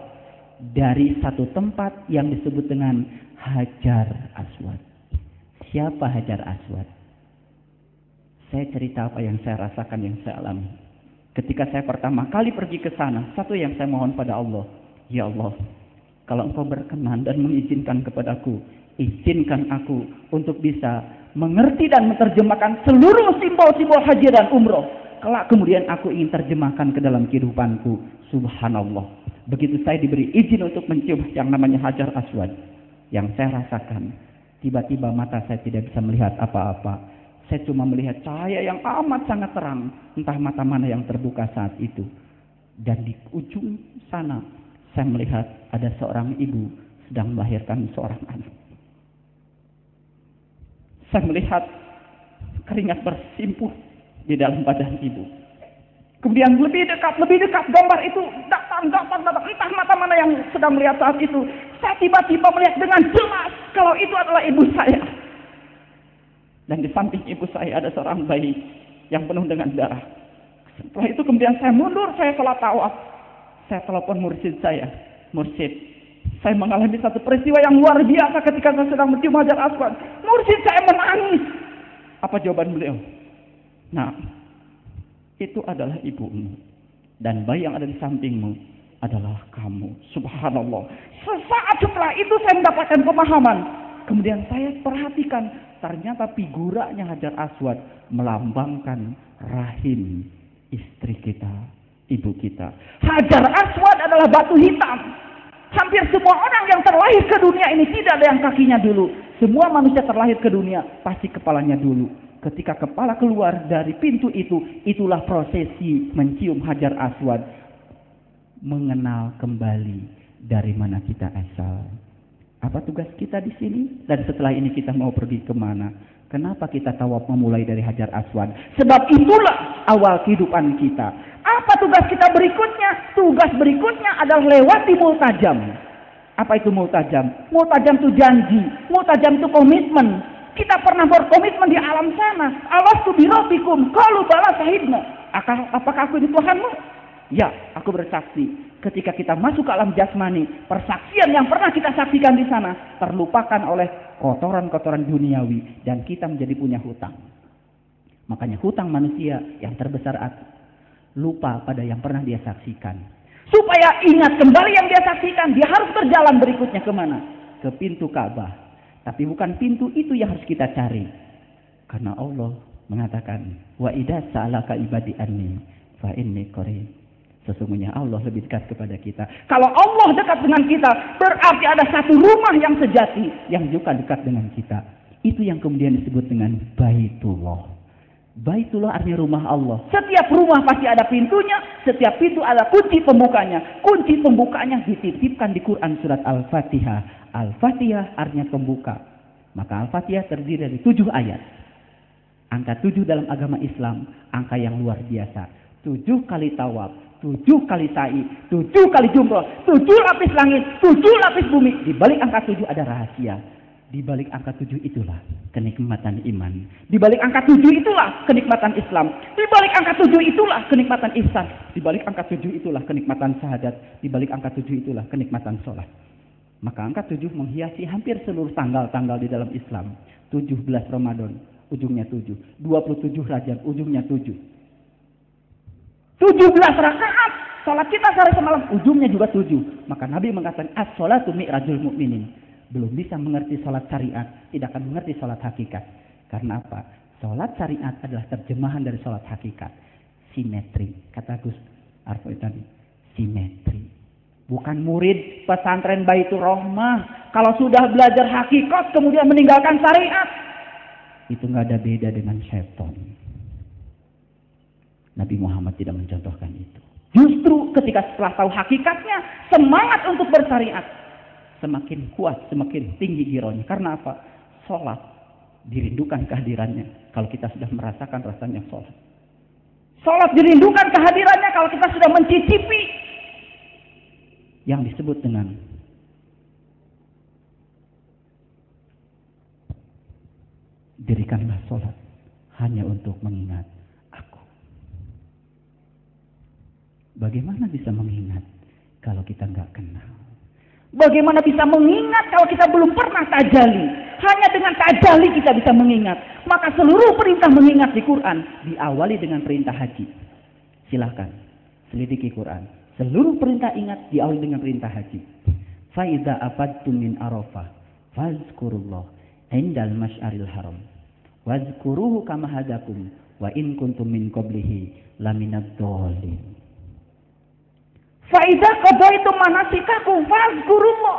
Dari satu tempat yang disebut dengan Hajar Aswad. Siapa Hajar Aswad? Saya cerita apa yang saya rasakan, yang saya alami. Ketika saya pertama kali pergi ke sana, satu yang saya mohon pada Allah, ya Allah, kalau Engkau berkenan dan mengizinkan kepadaku, izinkan aku untuk bisa mengerti dan menerjemahkan seluruh simbol-simbol haji dan umroh. Kelak kemudian aku ingin terjemahkan ke dalam kehidupanku. Subhanallah. Begitu saya diberi izin untuk mencium yang namanya Hajar Aswad, yang saya rasakan, tiba-tiba mata saya tidak bisa melihat apa-apa. Saya cuma melihat cahaya yang amat sangat terang, entah mata mana yang terbuka saat itu. Dan di ujung sana, saya melihat ada seorang ibu sedang melahirkan seorang anak. Saya melihat keringat bersimpuh di dalam badan ibu. Kemudian lebih dekat gambar itu datang. Entah mata mana yang sedang melihat saat itu. Saya tiba-tiba melihat dengan jelas kalau itu adalah ibu saya. Dan di samping ibu saya ada seorang bayi yang penuh dengan darah. Setelah itu kemudian saya mundur, saya sholat tawaf. Saya telepon mursyid saya. Mursyid, saya mengalami satu peristiwa yang luar biasa ketika saya sedang mencium Hajar Aswad. Mursyid, saya menangis. Apa jawaban beliau? Nah, itu adalah ibumu. Dan bayi yang ada di sampingmu adalah kamu. Subhanallah. Sesaat setelah itu saya mendapatkan pemahaman. Kemudian saya perhatikan, ternyata figuranya Hajar Aswad melambangkan rahim istri kita, ibu kita. Hajar Aswad adalah batu hitam. Hampir semua orang yang terlahir ke dunia ini tidak ada yang kakinya dulu. Semua manusia terlahir ke dunia pasti kepalanya dulu. Ketika kepala keluar dari pintu itu, itulah prosesi mencium Hajar Aswad. Mengenal kembali dari mana kita asal. Apa tugas kita di sini? Dan setelah ini kita mau pergi kemana? Kenapa kita tawaf memulai dari Hajar Aswad? Sebab itulah awal kehidupan kita. Apa tugas kita berikutnya? Tugas berikutnya adalah lewati multajam. Apa itu multajam? Multajam itu janji. Multajam itu komitmen. Kita pernah berkomitmen di alam sana. Alastu birabbikum qalu bala syahidna. Apakah aku ini Tuhanmu? Ya, aku bersaksi. Ketika kita masuk ke alam jasmani, persaksian yang pernah kita saksikan di sana terlupakan oleh kotoran-kotoran duniawi dan kita menjadi punya hutang. Makanya hutang manusia yang terbesar lupa pada yang pernah dia saksikan. Supaya ingat kembali yang dia saksikan, dia harus berjalan berikutnya kemana? Ke pintu Ka'bah. Tapi bukan pintu itu yang harus kita cari. Karena Allah mengatakan, wa idza sa'alaka ibadi anni fa inni qarib. Sesungguhnya Allah lebih dekat kepada kita. Kalau Allah dekat dengan kita, berarti ada satu rumah yang sejati yang juga dekat dengan kita. Itu yang kemudian disebut dengan Baitullah. Baitullah artinya rumah Allah. Setiap rumah pasti ada pintunya, setiap pintu ada kunci pembukanya. Kunci pembukanya dititipkan di Quran surat Al-Fatihah. Al-Fatihah artinya pembuka. Maka Al-Fatihah terdiri dari 7 ayat. Angka 7 dalam agama Islam, angka yang luar biasa. 7 kali tawaf, 7 kali sa'i, 7 kali jumroh, 7 lapis langit, 7 lapis bumi. Di balik angka 7 ada rahasia. Di balik angka 7 itulah kenikmatan iman. Di balik angka 7 itulah kenikmatan Islam. Di balik angka 7 itulah kenikmatan ihsan. Di balik angka 7 itulah kenikmatan syahadat. Di balik angka 7 itulah kenikmatan sholat. Maka angka 7 menghiasi hampir seluruh tanggal-tanggal di dalam Islam. 17 Ramadan, ujungnya 7. 27 Rajab, ujungnya 7. 17 rakaat salat kita sehari semalam, ujungnya juga 7. Maka Nabi mengatakan as-sholatu mi'rajul mu'minin. Belum bisa mengerti salat syariat, tidak akan mengerti salat hakikat. Karena apa? Salat syariat adalah terjemahan dari salat hakikat. Simetri, kata Gus Arfo tadi. Simetri. Bukan murid pesantren Baitur Rahmah. Kalau sudah belajar hakikat kemudian meninggalkan syariat, itu nggak ada beda dengan syaitan. Nabi Muhammad tidak mencontohkan itu. Justru ketika setelah tahu hakikatnya, semangat untuk bersyariat semakin kuat, semakin tinggi girohnya. Karena apa? Sholat dirindukan kehadirannya kalau kita sudah merasakan rasanya sholat. Sholat dirindukan kehadirannya kalau kita sudah mencicipi yang disebut dengan dirikanlah sholat hanya untuk mengingat aku. Bagaimana bisa mengingat kalau kita nggak kenal? Bagaimana bisa mengingat kalau kita belum pernah tajalli? Hanya dengan tajalli kita bisa mengingat. Maka seluruh perintah mengingat di Quran diawali dengan perintah haji. Silahkan selidiki Quran. Seluruh perintah ingat diawali dengan perintah haji. Fa idza afadtum min Arafah fazkurullah indal masy'aril haram. Wazkuruhu kama hadakum wa in kuntum min qablihi laminad dhalin. Faidah qadaitum manasikakum fazkurullah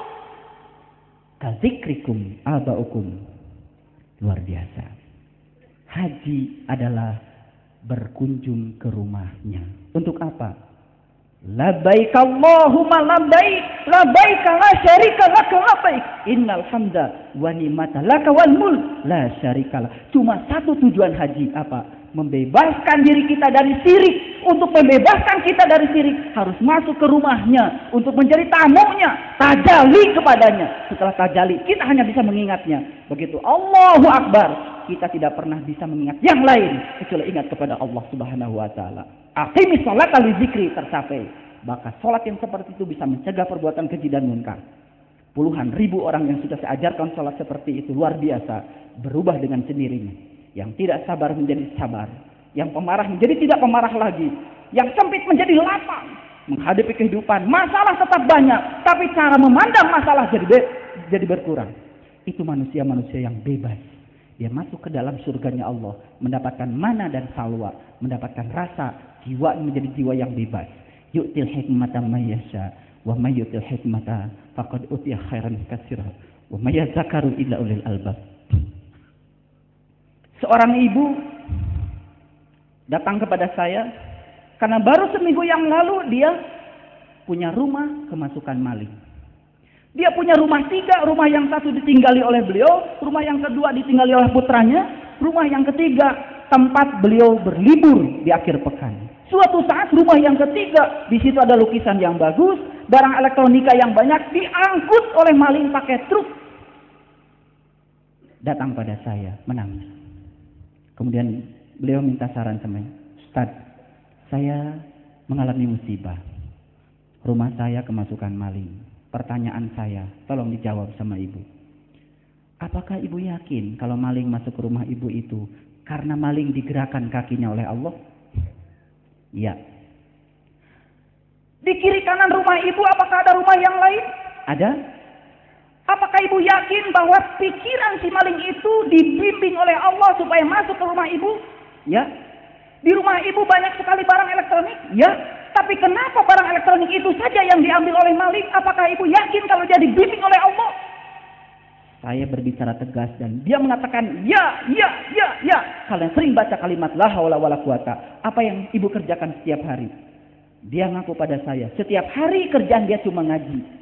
kadzikrikum abaukum. Luar biasa. Haji adalah berkunjung ke rumahnya. Untuk apa? Labbaik Allahumma labbaik, labbaik la syarika laka labbaik, innal hamda wa ni'mata laka wal mulk la syarika lak. Cuma satu tujuan haji, apa? Membebaskan diri kita dari syirik. Untuk membebaskan kita dari syirik harus masuk ke rumahnya untuk menjadi tamunya, tajalli kepadanya. Setelah tajalli kita hanya bisa mengingatnya. Begitu Allahu Akbar, kita tidak pernah bisa mengingat yang lain kecuali ingat kepada Allah Subhanahu wa taala. Aqimis sholata li dzikri tercapai. Maka sholat yang seperti itu bisa mencegah perbuatan keji dan munkar. Puluhan ribu orang yang sudah saya ajarkan sholat seperti itu luar biasa, berubah dengan sendirinya. Yang tidak sabar menjadi sabar, yang pemarah menjadi tidak pemarah lagi, yang sempit menjadi lapang. Menghadapi kehidupan, masalah tetap banyak, tapi cara memandang masalah jadi berkurang. Itu manusia-manusia yang bebas. Dia masuk ke dalam surganya Allah, mendapatkan mana dan salwa, mendapatkan rasa jiwa menjadi jiwa yang bebas. Yu'til hikmata may yasha wa may yu'til hikmata faqad utiya khairan katsira wa may yadzakaru illa ulil albab. Seorang ibu datang kepada saya karena baru seminggu yang lalu dia punya rumah kemasukan maling. Dia punya rumah 3, rumah yang satu ditinggali oleh beliau, rumah yang kedua ditinggali oleh putranya, rumah yang ketiga tempat beliau berlibur di akhir pekan. Suatu saat rumah yang ketiga, di situ ada lukisan yang bagus, barang elektronika yang banyak, diangkut oleh maling pakai truk. Datang pada saya menangis. Kemudian beliau minta saran sama saya. Ustaz, saya mengalami musibah. Rumah saya kemasukan maling. Pertanyaan saya, tolong dijawab sama ibu. Apakah ibu yakin kalau maling masuk ke rumah ibu itu Karena maling digerakkan kakinya oleh Allah? Ya. Di kiri kanan rumah ibu apakah ada rumah yang lain? Ada? Apakah ibu yakin bahwa pikiran si maling itu dibimbing oleh Allah supaya masuk ke rumah ibu? Ya. Di rumah ibu banyak sekali barang elektronik? Ya. Tapi kenapa barang elektronik itu saja yang diambil oleh maling? Apakah ibu yakin kalau dia dibimbing oleh Allah? Saya berbicara tegas dan dia mengatakan ya. Kalian sering baca kalimat la haula wala quwata. Apa yang ibu kerjakan setiap hari? Dia ngaku pada saya, setiap hari kerjaan dia cuma ngaji.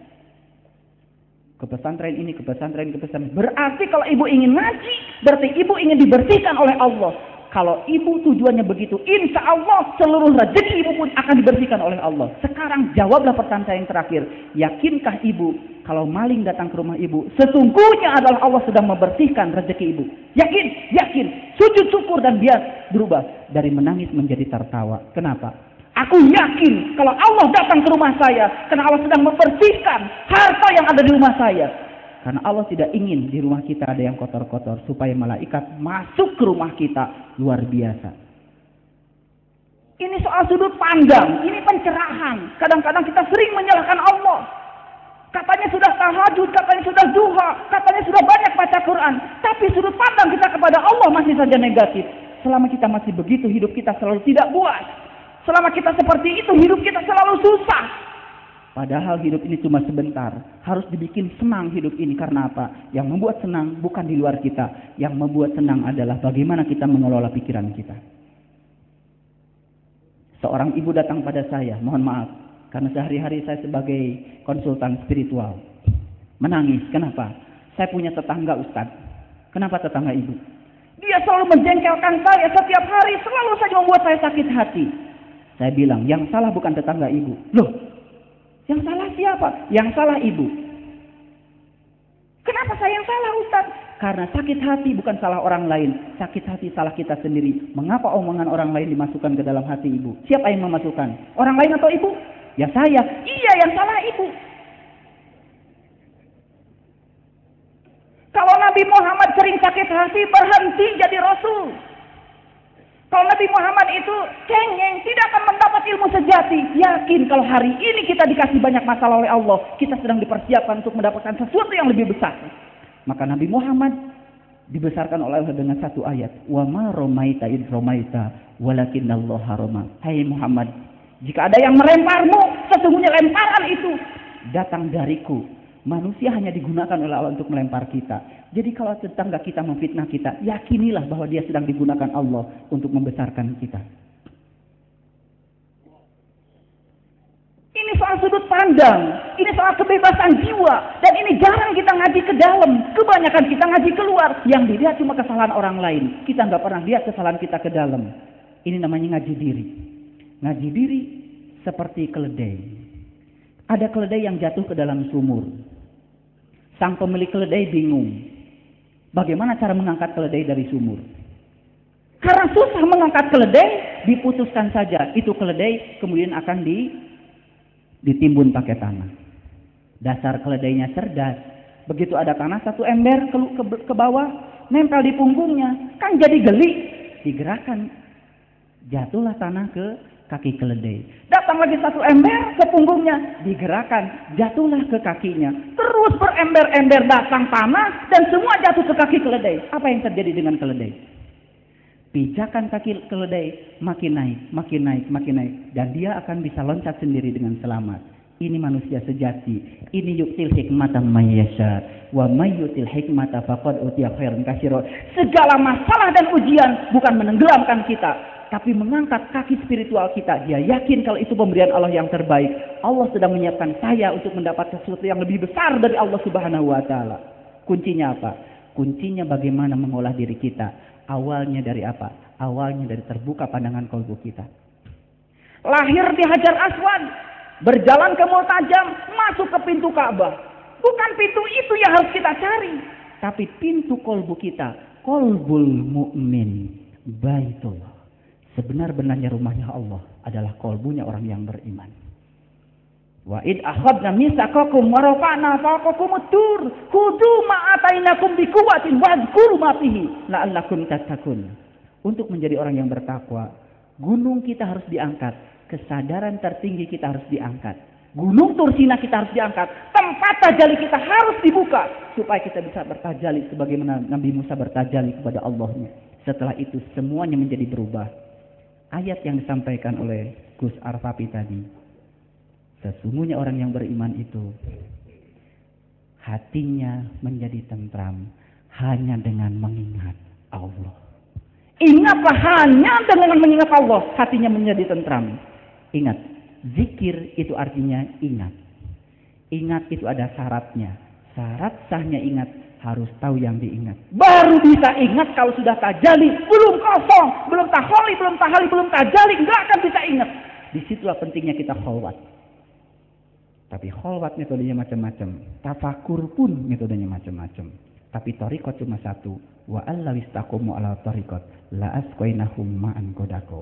Ke pesantren ini, ke pesantren. Berarti kalau ibu ingin ngaji, berarti ibu ingin dibersihkan oleh Allah. Kalau ibu tujuannya begitu, insya Allah seluruh rezeki ibu pun akan dibersihkan oleh Allah. Sekarang jawablah pertanyaan saya yang terakhir. Yakinkah ibu kalau maling datang ke rumah ibu, sesungguhnya adalah Allah sedang membersihkan rezeki ibu? Yakin. Sujud syukur dan dia berubah dari menangis menjadi tertawa. Kenapa? Aku yakin kalau Allah datang ke rumah saya, karena Allah sedang membersihkan harta yang ada di rumah saya. Karena Allah tidak ingin di rumah kita ada yang kotor-kotor, supaya malaikat masuk ke rumah kita. Luar biasa. Ini soal sudut pandang, ini pencerahan. Kadang-kadang kita sering menyalahkan Allah. Katanya sudah tahajud, katanya sudah duha, katanya sudah banyak baca Quran. Tapi sudut pandang kita kepada Allah masih saja negatif. Selama kita masih begitu, hidup kita selalu tidak puas. Selama kita seperti itu, hidup kita selalu susah. Padahal hidup ini cuma sebentar. Harus dibikin senang hidup ini. Karena apa? Yang membuat senang bukan di luar kita. Yang membuat senang adalah bagaimana kita mengelola pikiran kita. Seorang ibu datang pada saya, mohon maaf. Karena sehari-hari saya sebagai konsultan spiritual. Menangis. Kenapa? Saya punya tetangga Ustadz. Kenapa tetangga ibu? Dia selalu menjengkelkan saya setiap hari. Selalu saja membuat saya sakit hati. Saya bilang, yang salah bukan tetangga ibu. Loh, yang salah siapa? Yang salah ibu. Kenapa saya yang salah, Ustaz? Karena sakit hati bukan salah orang lain. Sakit hati salah kita sendiri. Mengapa omongan orang lain dimasukkan ke dalam hati ibu? Siapa yang memasukkan? Orang lain atau ibu? Ya saya. Iya, yang salah ibu. Kalau Nabi Muhammad sering sakit hati, berhenti jadi Rasul. Kalau Nabi Muhammad itu cengeng, tidak akan mendapat ilmu sejati. Yakin kalau hari ini kita dikasih banyak masalah oleh Allah, kita sedang dipersiapkan untuk mendapatkan sesuatu yang lebih besar. Maka Nabi Muhammad dibesarkan oleh Allah dengan satu ayat. Wa ma romaita id romaita walakinnallaha roma. Hai Muhammad, jika ada yang melemparmu, sesungguhnya lemparan itu datang dariku. Manusia hanya digunakan oleh Allah untuk melempar kita. Jadi kalau tetangga kita memfitnah kita, yakinilah bahwa dia sedang digunakan Allah untuk membesarkan kita. Ini soal sudut pandang, ini soal kebebasan jiwa, dan ini jarang kita ngaji ke dalam. Kebanyakan kita ngaji keluar, yang dilihat cuma kesalahan orang lain. Kita nggak pernah lihat kesalahan kita ke dalam. Ini namanya ngaji diri. Ngaji diri seperti keledai. Ada keledai yang jatuh ke dalam sumur. Sang pemilik keledai bingung. Bagaimana cara mengangkat keledai dari sumur? Karena susah mengangkat keledai, diputuskan saja. Itu keledai kemudian akan ditimbun pakai tanah. Dasar keledainya cerdas. Begitu ada tanah, satu ember ke bawah, nempel di punggungnya. Kan jadi geli. Digerakkan. Jatuhlah tanah ke kaki keledai. Datang lagi satu ember ke punggungnya, digerakkan, jatuhlah ke kakinya. Terus berember-ember datang tanah dan semua jatuh ke kaki keledai. Apa yang terjadi dengan keledai? Pijakan kaki keledai makin naik, makin naik, makin naik, dan dia akan bisa loncat sendiri dengan selamat. Ini manusia sejati. Ini yu'til hikmata may yasha wa may yu'til hikmata faqad utiya khairan katsiran. Segala masalah dan ujian bukan menenggelamkan kita, tapi mengangkat kaki spiritual kita. Dia yakin kalau itu pemberian Allah yang terbaik. Allah sedang menyiapkan saya untuk mendapat sesuatu yang lebih besar dari Allah Subhanahu wa taala. Kuncinya apa? Kuncinya bagaimana mengolah diri kita. Awalnya dari apa? Awalnya dari terbuka pandangan kalbu kita. Lahir di Hajar Aswad, berjalan ke Multajam, masuk ke pintu Ka'bah. Bukan pintu itu yang harus kita cari, tapi pintu kalbu kita. Qalbul mu'min baitullah. Sebenar-benarnya rumahnya Allah adalah kalbunya orang yang beriman. Wa id akhadna mitsaqakum wa rafa'na fawqakumut tur khudhu ma atainakum biquwwatin wadhkuru ma fihi la'allakum tattaqun. Untuk menjadi orang yang bertakwa, gunung kita harus diangkat, kesadaran tertinggi kita harus diangkat, gunung Tursina kita harus diangkat, tempat tajali kita harus dibuka supaya kita bisa bertajali sebagaimana Nabi Musa bertajali kepada Allahnya. Setelah itu semuanya menjadi berubah. Ayat yang disampaikan oleh Gus Arfapi tadi, sesungguhnya orang yang beriman itu hatinya menjadi tentram hanya dengan mengingat Allah. Ingatlah hanya dengan mengingat Allah, hatinya menjadi tentram. Ingat, zikir itu artinya ingat. Ingat itu ada syaratnya. Syarat sahnya ingat harus tahu yang diingat. Baru bisa ingat kalau sudah tajali, belum kosong, belum taholi, belum tahali, belum tajali, nggak akan bisa ingat. Disitulah pentingnya kita kholwat. Tapi kholwat metodenya macam-macam. Tafakur pun metodenya macam-macam. Tapi thariqat cuma satu. Wa alla wistaqomu ala thariqat la asqainahum ma'an godako.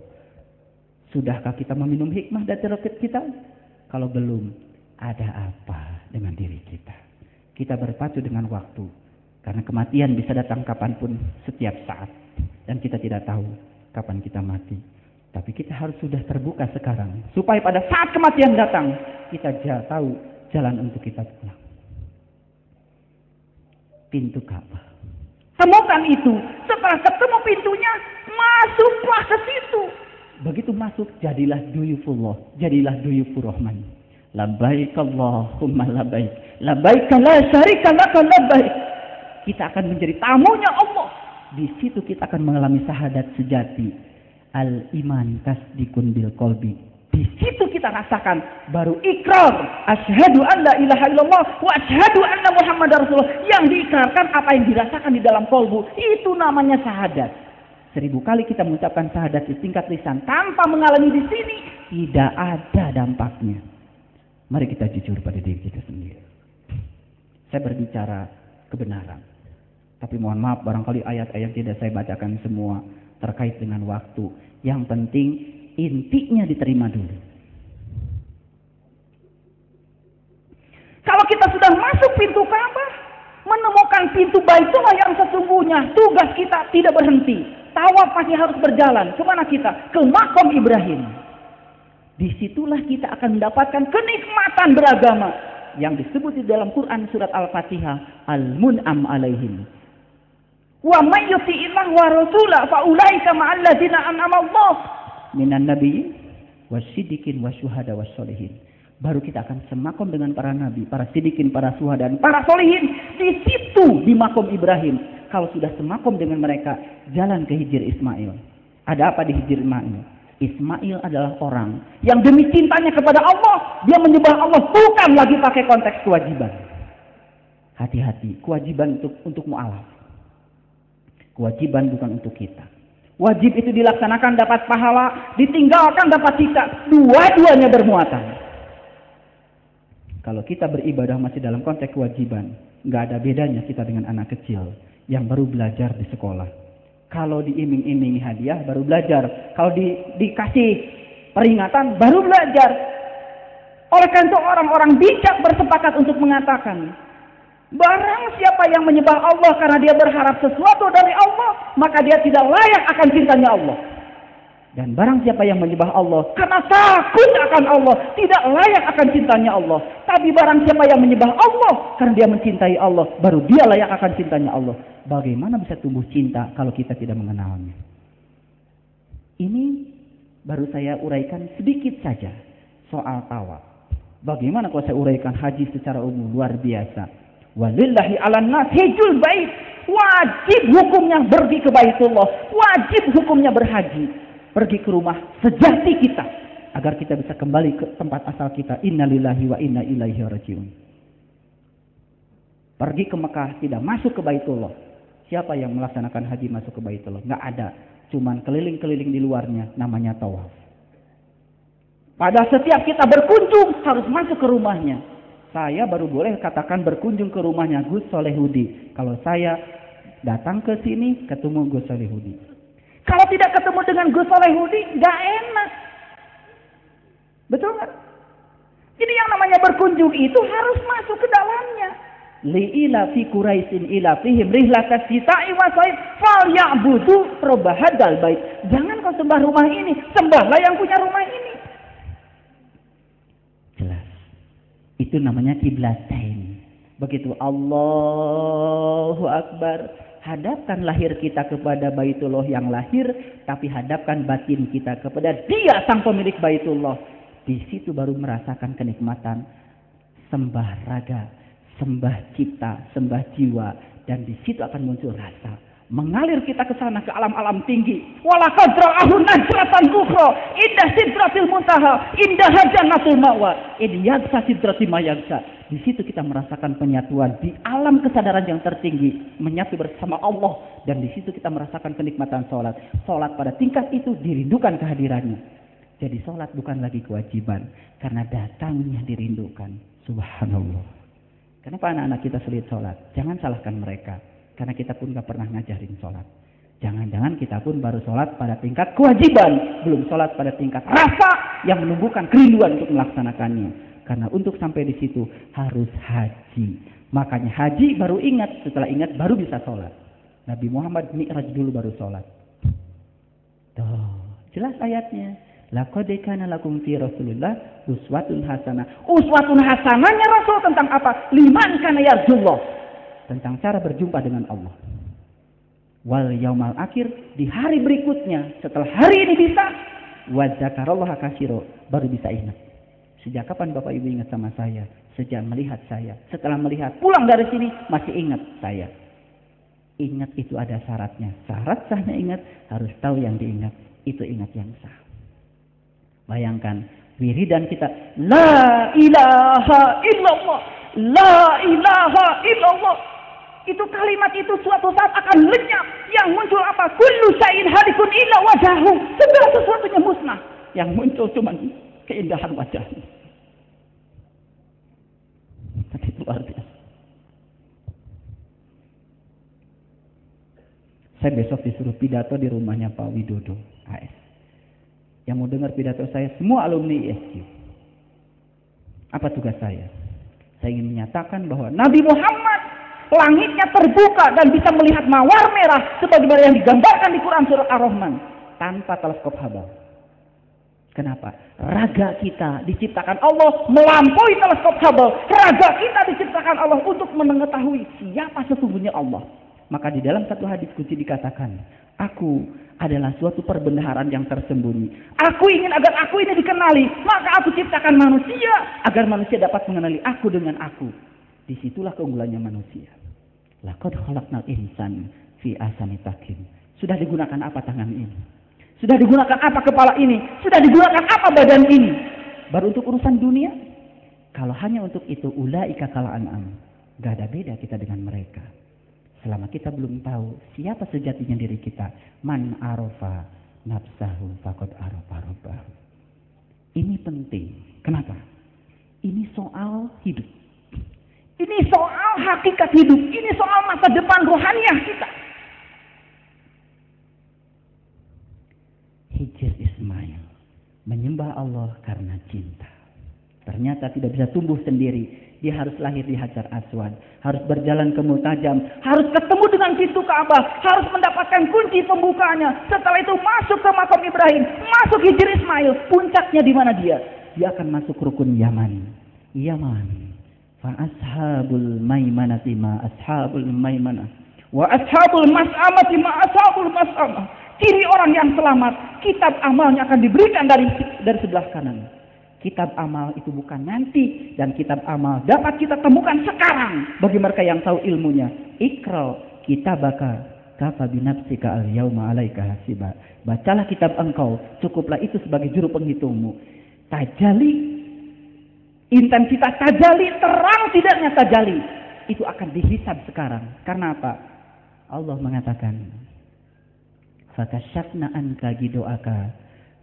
Sudahkah kita meminum hikmah dari thariqat kita? Kalau belum, ada apa dengan diri kita? Kita berpacu dengan waktu. Karena kematian bisa datang kapanpun, setiap saat. Dan kita tidak tahu kapan kita mati. Tapi kita harus sudah terbuka sekarang. Supaya pada saat kematian datang, kita tahu jalan untuk kita pulang. Pintu Ka'bah. Temukan itu. Setelah ketemu pintunya, masuklah ke situ. Begitu masuk, jadilah duyufullah. Jadilah duyufur Rahman. Labbaik Allahumma labbaik. Labbaik la syarika laka labbaik. Kita akan menjadi tamunya Allah. Di situ kita akan mengalami syahadat sejati. Al-iman tasdikun bil qalbi. Di situ kita rasakan baru ikrar. Asyhadu an la ilaha illallah wa asyhadu anna Muhammadar Rasulullah. Yang diikrarkan apa yang dirasakan di dalam kolbu. Itu namanya syahadat. 1000 kali kita mengucapkan syahadat di tingkat lisan tanpa mengalami di sini, tidak ada dampaknya. Mari kita jujur pada diri kita sendiri. Saya berbicara kebenaran. Tapi mohon maaf barangkali ayat-ayat tidak saya bacakan semua terkait dengan waktu. Yang penting intinya diterima dulu. Kalau kita sudah masuk pintu Ka'bah, menemukan pintu Baitullah yang sesungguhnya, tugas kita tidak berhenti. Tawaf masih harus berjalan. Kemana kita? Ke Maqam Ibrahim. Disitulah kita akan mendapatkan kenikmatan beragama yang disebut di dalam Quran surat Al-Fatihah, Al-Mun'am alaihim. Wa may yuti'illah wa rasulah fa ulaika ma'al ladzina an'ama Allah minan nabiyyin wasyiddiqin wasyuhada wassolihin. Baru kita akan semakom dengan para nabi, para sidikin, para syuhada dan para solihin di situ di Maqam Ibrahim. Kalau sudah semakom dengan mereka, jalan ke Hijr Ismail. Ada apa di Hijr Ismail? Ismail adalah orang yang demi cintanya kepada Allah, dia menyembah Allah bukan lagi pakai konteks kewajiban. Hati-hati, kewajiban untuk mu'alaf. Kewajiban bukan untuk kita. Wajib itu dilaksanakan dapat pahala, ditinggalkan dapat siksa. Dua-duanya bermuatan. Kalau kita beribadah masih dalam konteks kewajiban, nggak ada bedanya kita dengan anak kecil yang baru belajar di sekolah. Kalau diiming-imingi hadiah baru belajar. Kalau dikasih peringatan baru belajar. Oleh karena itu orang-orang bijak bersepakat untuk mengatakan, barang siapa yang menyembah Allah karena dia berharap sesuatu dari Allah, maka dia tidak layak akan cintanya Allah. Dan barang siapa yang menyembah Allah karena takut akan Allah, tidak layak akan cintanya Allah. Tapi barang siapa yang menyembah Allah karena dia mencintai Allah, baru dia layak akan cintanya Allah. Bagaimana bisa tumbuh cinta kalau kita tidak mengenalnya? Ini baru saya uraikan sedikit saja soal tawaf. Bagaimana kalau saya uraikan haji secara umum? Luar biasa. Walillahi 'alan nas hijjul bait. Wajib hukumnya pergi ke Baitullah. Wajib hukumnya berhaji. Pergi ke rumah sejati kita agar kita bisa kembali ke tempat asal kita. Innalillahi wa inna ilaihi rajiun. Pergi ke Mekah tidak masuk ke Baitullah. Siapa yang melaksanakan haji masuk ke Baitullah? Nggak ada. Cuman keliling-keliling di luarnya, namanya tawaf. Pada setiap kita berkunjung harus masuk ke rumahnya. Saya baru boleh katakan berkunjung ke rumahnya Gus Solehudi. Kalau saya datang ke sini ketemu Gus Solehudi. Kalau tidak ketemu dengan Gus Solehudi, nggak enak. Betul nggak? Jadi yang namanya berkunjung itu harus masuk ke dalamnya. Li'ila fi Quraisyin ila fihim rihlatas sita'i wa saif falyabudu robahadal bait. Jangan kau sembah rumah ini, sembahlah yang punya rumah ini. Jelas. Itu namanya kiblatain. Begitu Allahu Akbar, hadapkan lahir kita kepada Baitullah yang lahir, tapi hadapkan batin kita kepada Dia sang pemilik Baitullah. Di situ baru merasakan kenikmatan sembah raga, sembah cipta, sembah jiwa, dan di situ akan muncul rasa mengalir kita ke sana, ke alam-alam tinggi. Walaqad ra'ahu najratan ukhra indah sidratil muntaha indah jannatul ma'wa id yagsa sidrati ma yagsa. Di situ kita merasakan penyatuan di alam kesadaran yang tertinggi, menyatu bersama Allah, dan di situ kita merasakan kenikmatan sholat. Sholat pada tingkat itu dirindukan kehadirannya. Jadi sholat bukan lagi kewajiban, karena datangnya dirindukan. Subhanallah. Kenapa anak-anak kita sulit sholat? Jangan salahkan mereka, karena kita pun gak pernah ngajarin sholat. Jangan-jangan kita pun baru sholat pada tingkat kewajiban, belum sholat pada tingkat rasa yang menumbuhkan kerinduan untuk melaksanakannya. Karena untuk sampai di situ harus haji. Makanya haji baru ingat, setelah ingat baru bisa sholat. Nabi Muhammad mi'raj dulu baru sholat. Tuh, jelas ayatnya. Laqad kana lakum fi Rasulillah uswatun hasanah. Uswatun hasanahnya Rasul tentang apa? Liman kana yarjullah. Tentang cara berjumpa dengan Allah. Wal yaumal akhir, di hari berikutnya, setelah hari ini bisa, wa dzakarallaha katsira, baru bisa ingat. Sejak kapan Bapak Ibu ingat sama saya? Sejak melihat saya. Setelah melihat, pulang dari sini, masih ingat saya. Ingat itu ada syaratnya. Syarat sahnya ingat, harus tahu yang diingat. Itu ingat yang sah. Bayangkan, wiridan kita, La ilaha illallah, La ilaha illallah. Itu kalimat itu suatu saat akan lenyap. Yang muncul apa? Kullu syai'in halikun illa wajahu. Segala sesuatunya musnah. Yang muncul cuma keindahan wajahnya. Tapi luar biasa. Saya besok disuruh pidato di rumahnya Pak Widodo AS. Yang mau dengar pidato saya semua alumni ISQ. Apa tugas saya? Saya ingin menyatakan bahwa Nabi Muhammad langitnya terbuka dan bisa melihat mawar merah sebagaimana yang digambarkan di Quran surat Ar-Rahman tanpa teleskop Hubble. Kenapa? Raga kita diciptakan Allah melampaui teleskop Hubble. Raga kita diciptakan Allah untuk mengetahui siapa sesungguhnya Allah. Maka di dalam satu hadis kunci dikatakan, aku adalah suatu perbendaharaan yang tersembunyi. Aku ingin agar aku ini dikenali, maka aku ciptakan manusia agar manusia dapat mengenali aku dengan aku. Disitulah keunggulannya manusia. Laqad khalaqnal insan fi ahsani taqwim. Sudah digunakan apa tangan ini? Sudah digunakan apa kepala ini? Sudah digunakan apa badan ini? Baru untuk urusan dunia? Kalau hanya untuk itu, ulaika kal an'am. Gak ada beda kita dengan mereka. Selama kita belum tahu siapa sejatinya diri kita. Man arafa nafsahu faqad arafa rabbahu. Ini penting. Kenapa? Ini soal hidup. Ini soal hakikat hidup. Ini soal masa depan rohaniah kita. Hijr Ismail menyembah Allah karena cinta. Ternyata tidak bisa tumbuh sendiri. Dia harus lahir di Hajar Aswad, harus berjalan ke Multajam, harus ketemu dengan pintu Ka'bah, harus mendapatkan kunci pembukanya. Setelah itu masuk ke makam Ibrahim, masuk Hijr Ismail. Puncaknya di mana dia? Dia akan masuk rukun Yaman. Yaman. Fa ashabul maimanati ma ashabul maimanah. Wa ashabul mas'amati ma ashabul mas'amah. Ciri orang yang selamat, kitab amalnya akan diberikan dari sebelah kanan. Kitab amal itu bukan nanti, dan kitab amal dapat kita temukan sekarang bagi mereka yang tahu ilmunya. Iqra kitabaka kafa binafsika al-yauma 'alaika hasiba. Bacalah kitab engkau, cukuplah itu sebagai juru penghitungmu. Tajali, intensitas tajali, terang tidaknya tajali, itu akan dihisab sekarang. Karena apa? Allah mengatakan, fakashafna anka gidoaka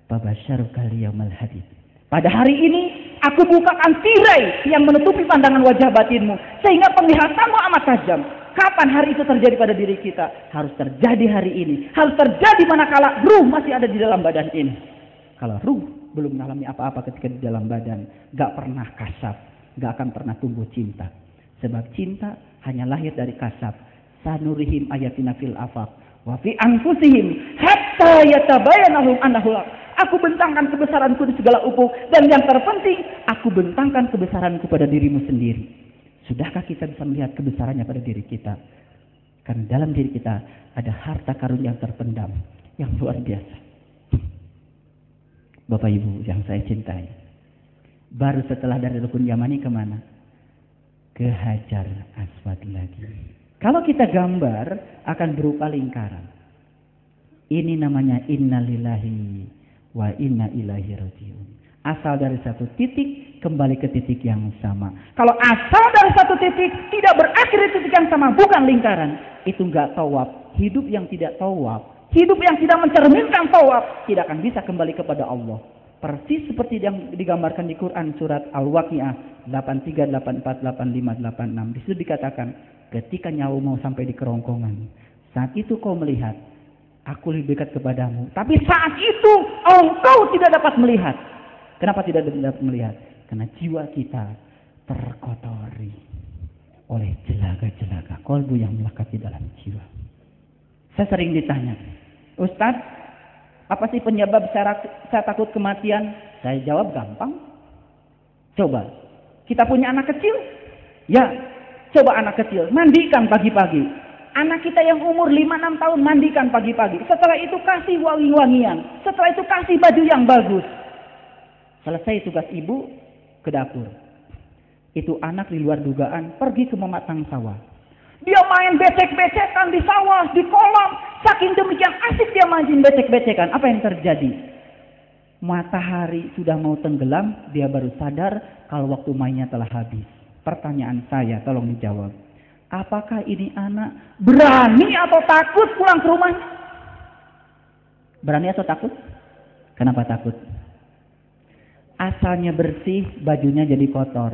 fabasyaruka liyaumal hadid. Pada hari ini aku bukakan tirai yang menutupi pandangan wajah batinmu sehingga penglihatanmu amat tajam. Kapan hari itu terjadi pada diri kita? Harus terjadi hari ini. Harus terjadi manakala ruh masih ada di dalam badan ini. Kalau ruh belum mengalami apa-apa ketika di dalam badan, gak pernah kasab, gak akan pernah tumbuh cinta. Sebab cinta hanya lahir dari kasab. Sanurihim ayatina fil afaq wa fi anfusihim hatta yatabayyana lahum annahu haq. Aku bentangkan kebesaranku di segala ufuk, dan yang terpenting, aku bentangkan kebesaranku pada dirimu sendiri. Sudahkah kita bisa melihat kebesarannya pada diri kita? Karena dalam diri kita ada harta karun yang terpendam, yang luar biasa. Bapak Ibu yang saya cintai, baru setelah dari rukun Yamani kemana? Ke Hajar Aswad lagi. Kalau kita gambar akan berupa lingkaran. Ini namanya innalillahi wa inna ilaihi rajiun. Asal dari satu titik kembali ke titik yang sama. Kalau asal dari satu titik tidak berakhir di titik yang sama, bukan lingkaran. Itu enggak tawaf. Hidup yang tidak tawaf, hidup yang tidak mencerminkan tawaf, tidak akan bisa kembali kepada Allah. Persis seperti yang digambarkan di Quran surat Al-Waqiah 83, 84, 85, 86. Di situ dikatakan, ketika nyawa mau sampai di kerongkongan, saat itu kau melihat, aku lebih dekat kepadamu. Tapi saat itu engkau tidak dapat melihat. Kenapa tidak dapat melihat? Karena jiwa kita terkotori oleh jelaga-jelaga kolbu yang melekat di dalam jiwa. Saya sering ditanya, Ustadz, apa sih penyebab saya takut kematian? Saya jawab gampang. Coba, kita punya anak kecil? Ya, coba anak kecil, mandikan pagi-pagi. Anak kita yang umur 5-6 tahun mandikan pagi-pagi. Setelah itu kasih wangi-wangian. Setelah itu kasih baju yang bagus. Selesai tugas ibu, ke dapur. Itu anak di luar dugaan pergi ke mematang sawah. Dia main becek-becekan di sawah, di kolam. Saking demikian asik dia main becek-becekan. Apa yang terjadi? Matahari sudah mau tenggelam, dia baru sadar kalau waktu mainnya telah habis. Pertanyaan saya, tolong dijawab. Apakah ini anak berani atau takut pulang ke rumahnya? Berani atau takut? Kenapa takut? Asalnya bersih, bajunya jadi kotor.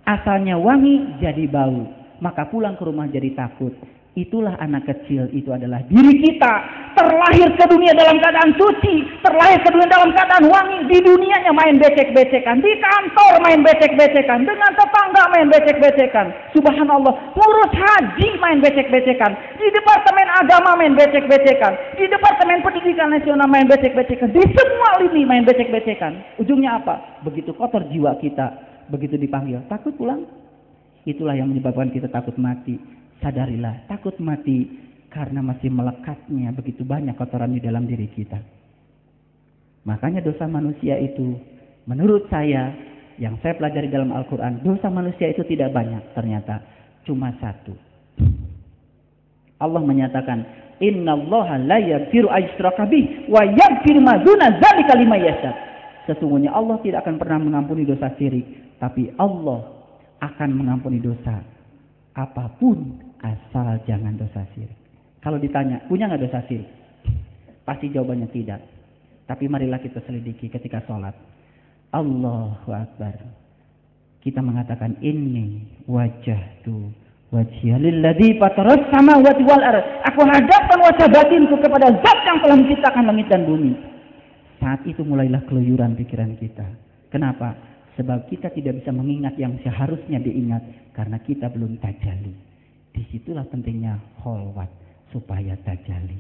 Asalnya wangi, jadi bau. Maka pulang ke rumah jadi takut. Itulah anak kecil, itu adalah diri kita. Terlahir ke dunia dalam keadaan suci. Terlahir ke dunia dalam keadaan wangi. Di dunianya main becek-becekan. Di kantor main becek-becekan. Dengan tetangga main becek-becekan. Subhanallah. Ngurus haji main becek-becekan. Di departemen agama main becek-becekan. Di departemen pendidikan nasional main becek-becekan. Di semua lini main becek-becekan. Ujungnya apa? Begitu kotor jiwa kita. Begitu dipanggil, takut pulang. Itulah yang menyebabkan kita takut mati. Sadarilah, takut mati karena masih melekatnya begitu banyak kotoran di dalam diri kita. Makanya dosa manusia itu, menurut saya, yang saya pelajari dalam Al-Quran, dosa manusia itu tidak banyak ternyata. Cuma satu. Allah menyatakan, Innallaha la yaghfiru ayyushraka bih wa yaghfiru ma duna dzalika liman yasha. Sesungguhnya Allah tidak akan pernah mengampuni dosa syirik, tapi Allah akan mengampuni dosa apapun asal jangan dosa syirik. Kalau ditanya, punya nggak dosa syirik? Pasti jawabannya tidak. Tapi marilah kita selidiki ketika sholat. Allahu Akbar. Kita mengatakan inni wajjahtu wajhiya lilladzi fataras samawati wal ardh. Aku hadapkan wajah batinku kepada Zat yang telah menciptakan langit dan bumi. Saat itu mulailah keluyuran pikiran kita. Kenapa? Sebab kita tidak bisa mengingat yang seharusnya diingat karena kita belum tajalli. Disitulah pentingnya kholwat supaya tajalli.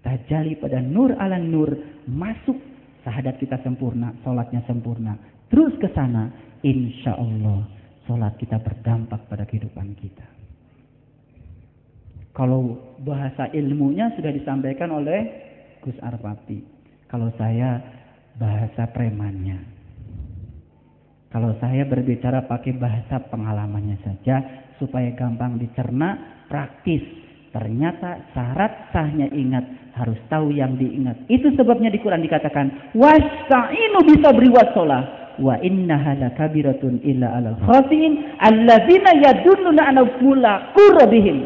Tajalli pada nur ala nur, masuk syahadat kita sempurna, sholatnya sempurna. Terus ke sana, insya Allah sholat kita berdampak pada kehidupan kita. Kalau bahasa ilmunya sudah disampaikan oleh Gus Arpati. Kalau saya bahasa premannya. Kalau saya berbicara pakai bahasa pengalamannya saja supaya gampang dicerna, praktis. Ternyata syarat sahnya ingat harus tahu yang diingat. Itu sebabnya di Quran dikatakan wasta'inu bisabri wassalah wa innaha lakabiratun illa 'alal khashiin alladzina yadunnuna ala mulaqu rabbihim.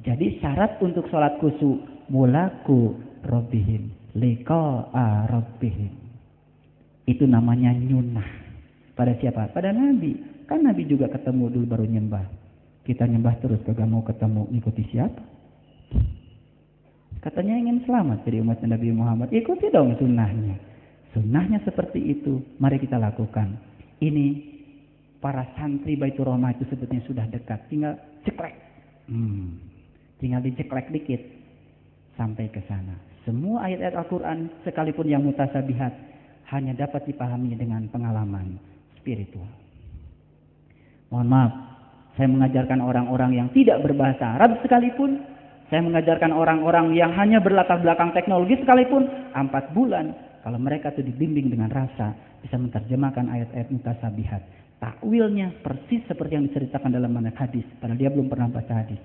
Jadi syarat untuk salat khusyuk mulaqu rabbihim, liqa'a rabbihim. Itu namanya nyunah. Pada siapa? Pada Nabi. Kan Nabi juga ketemu dulu baru nyembah. Kita nyembah terus kagak mau ketemu, ikuti siapa? Katanya ingin selamat dari umat Nabi Muhammad. Ikuti dong sunnahnya. Sunnahnya seperti itu. Mari kita lakukan. Ini para santri Baitur Rahmah itu sebetulnya sudah dekat, tinggal ceklek. Tinggal diceklek dikit sampai ke sana. Semua ayat-ayat Al-Quran sekalipun yang mutasabihat hanya dapat dipahami dengan pengalaman spiritual. Mohon maaf, saya mengajarkan orang-orang yang tidak berbahasa Arab sekalipun, saya mengajarkan orang-orang yang hanya berlatar belakang teknologi sekalipun, 4 bulan kalau mereka itu dibimbing dengan rasa bisa menerjemahkan ayat-ayat mutasabihat. Takwilnya persis seperti yang diceritakan dalam manhaj hadis, padahal dia belum pernah baca hadis.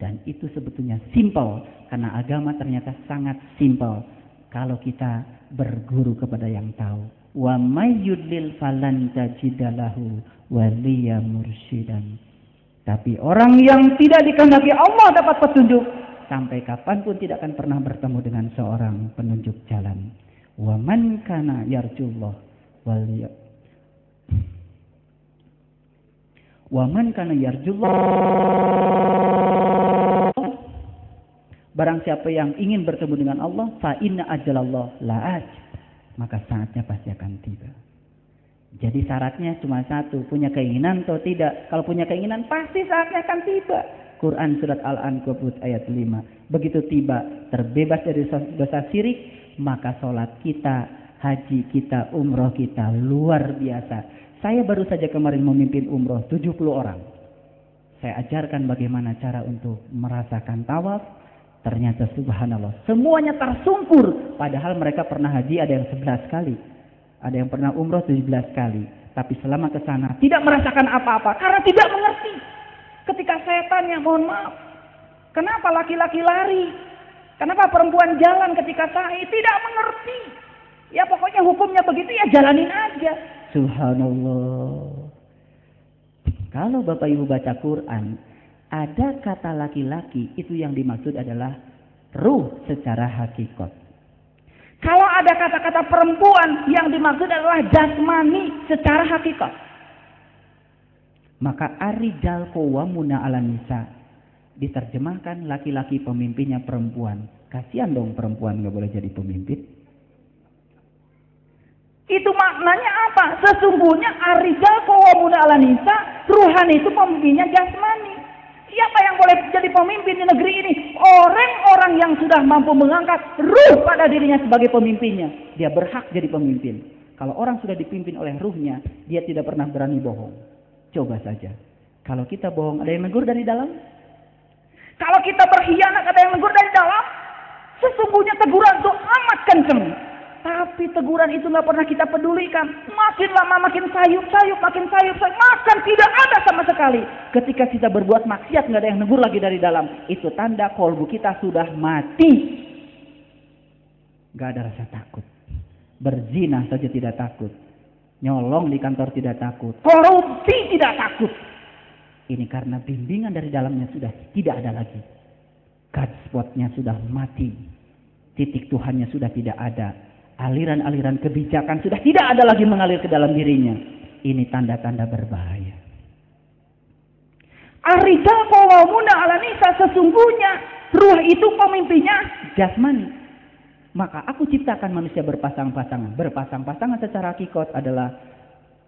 Dan itu sebetulnya simple, karena agama ternyata sangat simple kalau kita berguru kepada yang tahu. Wa may yudlil falan tajidalahu waliya mursyidan. Tapi orang yang tidak dikehendaki Allah dapat petunjuk, sampai kapanpun tidak akan pernah bertemu dengan seorang penunjuk jalan. Wa man kana yarjullah waliya wa man kana yarjullah, barang siapa yang ingin bertemu dengan Allah, fa inna ajalallah la'at, maka saatnya pasti akan tiba. Jadi syaratnya cuma satu, punya keinginan atau tidak. Kalau punya keinginan pasti saatnya akan tiba. Quran surat Al-Ankabut ayat 5. Begitu tiba, terbebas dari dosa syirik, maka sholat kita, haji kita, umroh kita luar biasa. Saya baru saja kemarin memimpin umroh 70 orang. Saya ajarkan bagaimana cara untuk merasakan tawaf. Ternyata subhanallah, semuanya tersungkur. Padahal mereka pernah haji ada yang 11 kali. Ada yang pernah umroh 17 kali. Tapi selama ke sana tidak merasakan apa-apa. Karena tidak mengerti. Ketika saya tanya, mohon maaf, kenapa laki-laki lari? Kenapa perempuan jalan ketika sa'i? Tidak mengerti. Ya pokoknya hukumnya begitu, ya jalanin aja. Subhanallah. Kalau Bapak Ibu baca Quran, ada kata laki-laki, itu yang dimaksud adalah ruh secara hakikat. Kalau ada kata-kata perempuan, yang dimaksud adalah jasmani secara hakikat. Maka ar-rijal qawwamuna 'alan nisa diterjemahkan laki-laki pemimpinnya perempuan. Kasihan dong perempuan nggak boleh jadi pemimpin. Itu maknanya apa? Sesungguhnya ar-rijal qawwamuna 'alan nisa, ruhani itu pemimpinnya jasmani. Siapa yang boleh jadi pemimpin di negeri ini? Orang-orang yang sudah mampu mengangkat ruh pada dirinya sebagai pemimpinnya. Dia berhak jadi pemimpin. Kalau orang sudah dipimpin oleh ruhnya, dia tidak pernah berani bohong. Coba saja. Kalau kita bohong, ada yang negur dari dalam? Kalau kita berkhianat, ada yang negur dari dalam? Sesungguhnya teguran itu amat kenceng. Tapi teguran itu nggak pernah kita pedulikan. Makin lama makin sayup-sayup, makan tidak ada sama sekali. Ketika kita berbuat maksiat nggak ada yang negur lagi dari dalam. Itu tanda kolbu kita sudah mati. Nggak ada rasa takut. Berzina saja tidak takut. Nyolong di kantor tidak takut. Korupsi tidak takut. Ini karena bimbingan dari dalamnya sudah tidak ada lagi. God spotnya sudah mati. Titik Tuhannya sudah tidak ada. Aliran-aliran kebijakan sudah tidak ada lagi mengalir ke dalam dirinya. Ini tanda-tanda berbahaya. Ar-rijal qawwamuna 'alan nisa, sesungguhnya ruh itu pemimpinnya jasmani. Maka aku ciptakan manusia berpasang-pasangan. Berpasang-pasangan secara hakikat adalah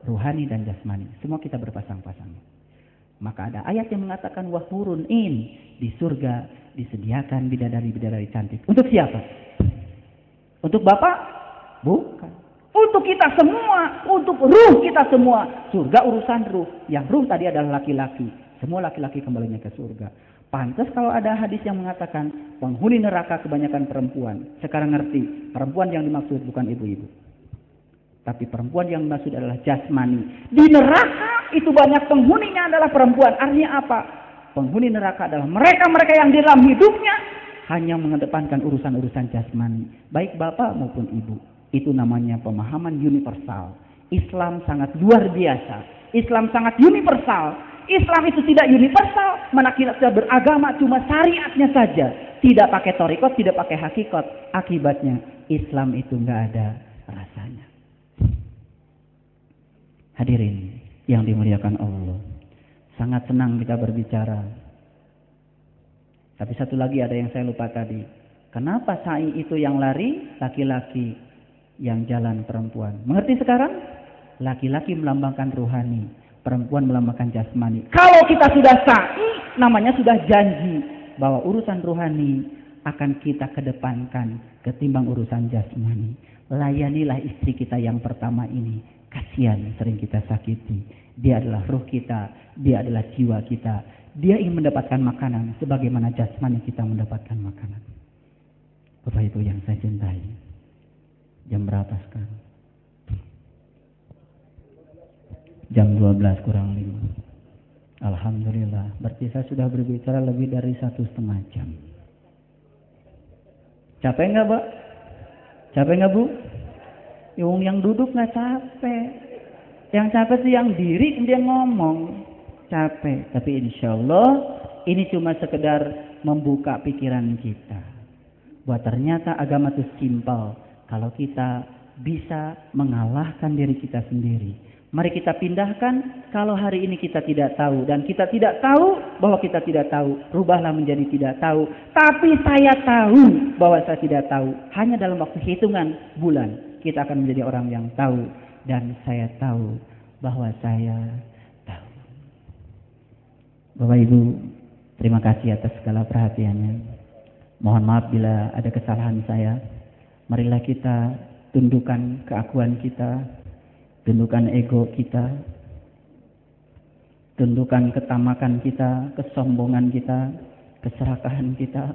ruhani dan jasmani. Semua kita berpasang-pasangan. Maka ada ayat yang mengatakan wahurun in, di surga disediakan bidadari-bidadari cantik. Untuk siapa? Untuk Bapak? Bukan. Untuk kita semua, untuk ruh kita semua. Surga urusan ruh. Yang ruh tadi adalah laki-laki. Semua laki-laki kembalinya ke surga. Pantas kalau ada hadis yang mengatakan penghuni neraka kebanyakan perempuan. Sekarang ngerti, perempuan yang dimaksud bukan ibu-ibu. Tapi perempuan yang dimaksud adalah jasmani. Di neraka itu banyak penghuninya adalah perempuan. Artinya apa? Penghuni neraka adalah mereka-mereka yang di dalam hidupnya hanya mengedepankan urusan-urusan jasmani. Baik bapak maupun ibu. Itu namanya pemahaman universal. Islam sangat luar biasa. Islam sangat universal. Islam itu tidak universal. Mana kita beragama cuma syariatnya saja. Tidak pakai thariqat, tidak pakai hakikat. Akibatnya Islam itu nggak ada rasanya. Hadirin yang dimuliakan Allah. Sangat senang kita berbicara. Tapi satu lagi ada yang saya lupa tadi. Kenapa sa'i itu yang lari laki-laki, yang jalan perempuan? Mengerti sekarang? Laki-laki melambangkan rohani, perempuan melambangkan jasmani. Kalau kita sudah sa'i, namanya sudah janji bahwa urusan rohani akan kita kedepankan ketimbang urusan jasmani. Layanilah istri kita yang pertama ini. Kasihan sering kita sakiti. Dia adalah ruh kita, dia adalah jiwa kita. Dia ingin mendapatkan makanan sebagaimana jasmani kita mendapatkan makanan. Bapak Ibu yang saya cintai, jam berapa sekarang? Jam 12 kurang 5. Alhamdulillah, berarti saya sudah berbicara lebih dari 1,5 jam. Capek nggak, Pak? Capek nggak, Bu? Yang duduk nggak capek. Yang capek sih yang diri kemudian ngomong. Capek. Tapi insya Allah ini cuma sekedar membuka pikiran kita. Bahwa ternyata agama itu simpel. Kalau kita bisa mengalahkan diri kita sendiri. Mari kita pindahkan kalau hari ini kita tidak tahu. Dan kita tidak tahu bahwa kita tidak tahu. Rubahlah menjadi tidak tahu. Tapi saya tahu bahwa saya tidak tahu. Hanya dalam waktu hitungan bulan. Kita akan menjadi orang yang tahu. Dan saya tahu bahwa saya tahu. Bapak Ibu, terima kasih atas segala perhatiannya. Mohon maaf bila ada kesalahan saya. Marilah kita tundukkan keakuan kita, tundukkan ego kita, tundukkan ketamakan kita, kesombongan kita, keserakahan kita.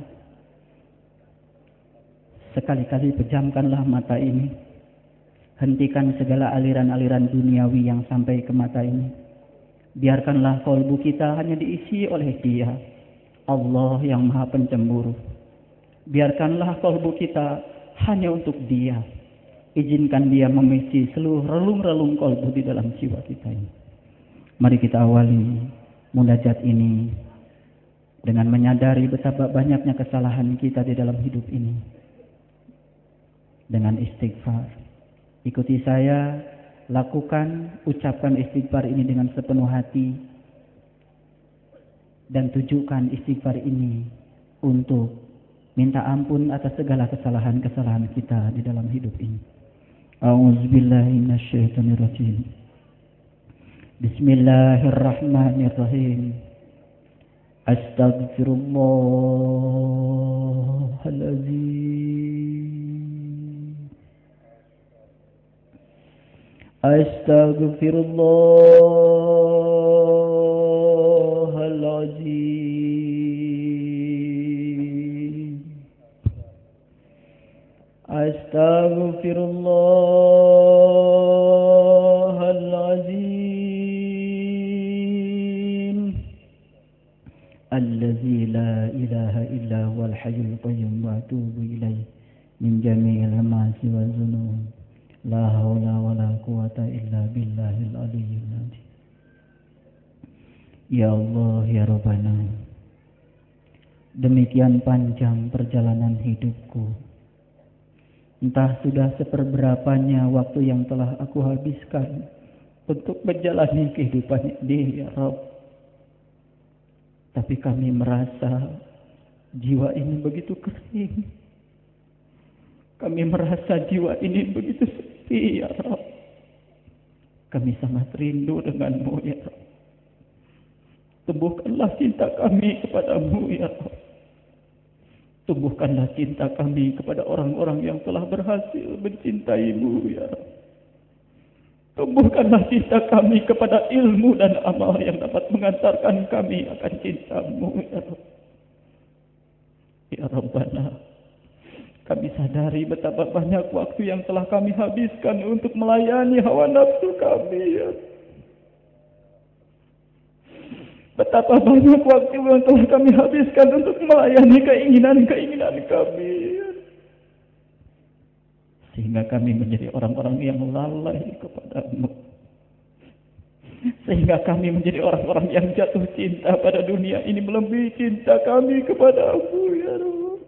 Sekali-kali pejamkanlah mata ini. Hentikan segala aliran-aliran duniawi yang sampai ke mata ini. Biarkanlah kalbu kita hanya diisi oleh Dia, Allah yang Maha Pencemburu. Biarkanlah kalbu kita hanya untuk Dia. Izinkan Dia mengisi seluruh relung-relung kalbu di dalam jiwa kita ini. Mari kita awali munajat ini dengan menyadari betapa banyaknya kesalahan kita di dalam hidup ini. Dengan istighfar. Ikuti saya, lakukan, ucapkan istighfar ini dengan sepenuh hati. Dan tujukan istighfar ini untuk minta ampun atas segala kesalahan-kesalahan kita di dalam hidup ini. A'udzubillahi minasyaitonirrajim. Bismillahirrahmanirrahim. Astaghfirullahaladzim. Astaghfirullahaladzim. Astaghfirullahaladzim. Allazi la ilaha illa huwal hayyul qayyum wa atubu ilaih min jami'il ma'asi wa dzunub. La haula wa la quwata illa billahil aliyyil azim. Ya Allah, ya Rabbana, demikian panjang perjalanan hidupku. Entah sudah seperberapanya waktu yang telah aku habiskan untuk menjalani kehidupan ini, ya Rabb. Tapi kami merasa jiwa ini begitu kering. Kami merasa jiwa ini begitu sepi, ya Rabb. Kami sangat rindu denganmu, ya Rabb. Tumbuhkanlah cinta kami kepadamu, ya Rabb. Tumbuhkanlah cinta kami kepada orang-orang yang telah berhasil mencintaimu, ya Rabb. Tumbuhkanlah cinta kami kepada ilmu dan amal yang dapat mengantarkan kami akan cintamu, ya Rabb. Ya Rabbana, kami sadari betapa banyak waktu yang telah kami habiskan untuk melayani hawa nafsu kami, ya. Betapa banyak waktu yang telah kami habiskan untuk melayani keinginan-keinginan kami, ya. Sehingga kami menjadi orang-orang yang lalai kepadamu. Sehingga kami menjadi orang-orang yang jatuh cinta pada dunia ini melebihi cinta kami kepadamu, ya Rabb.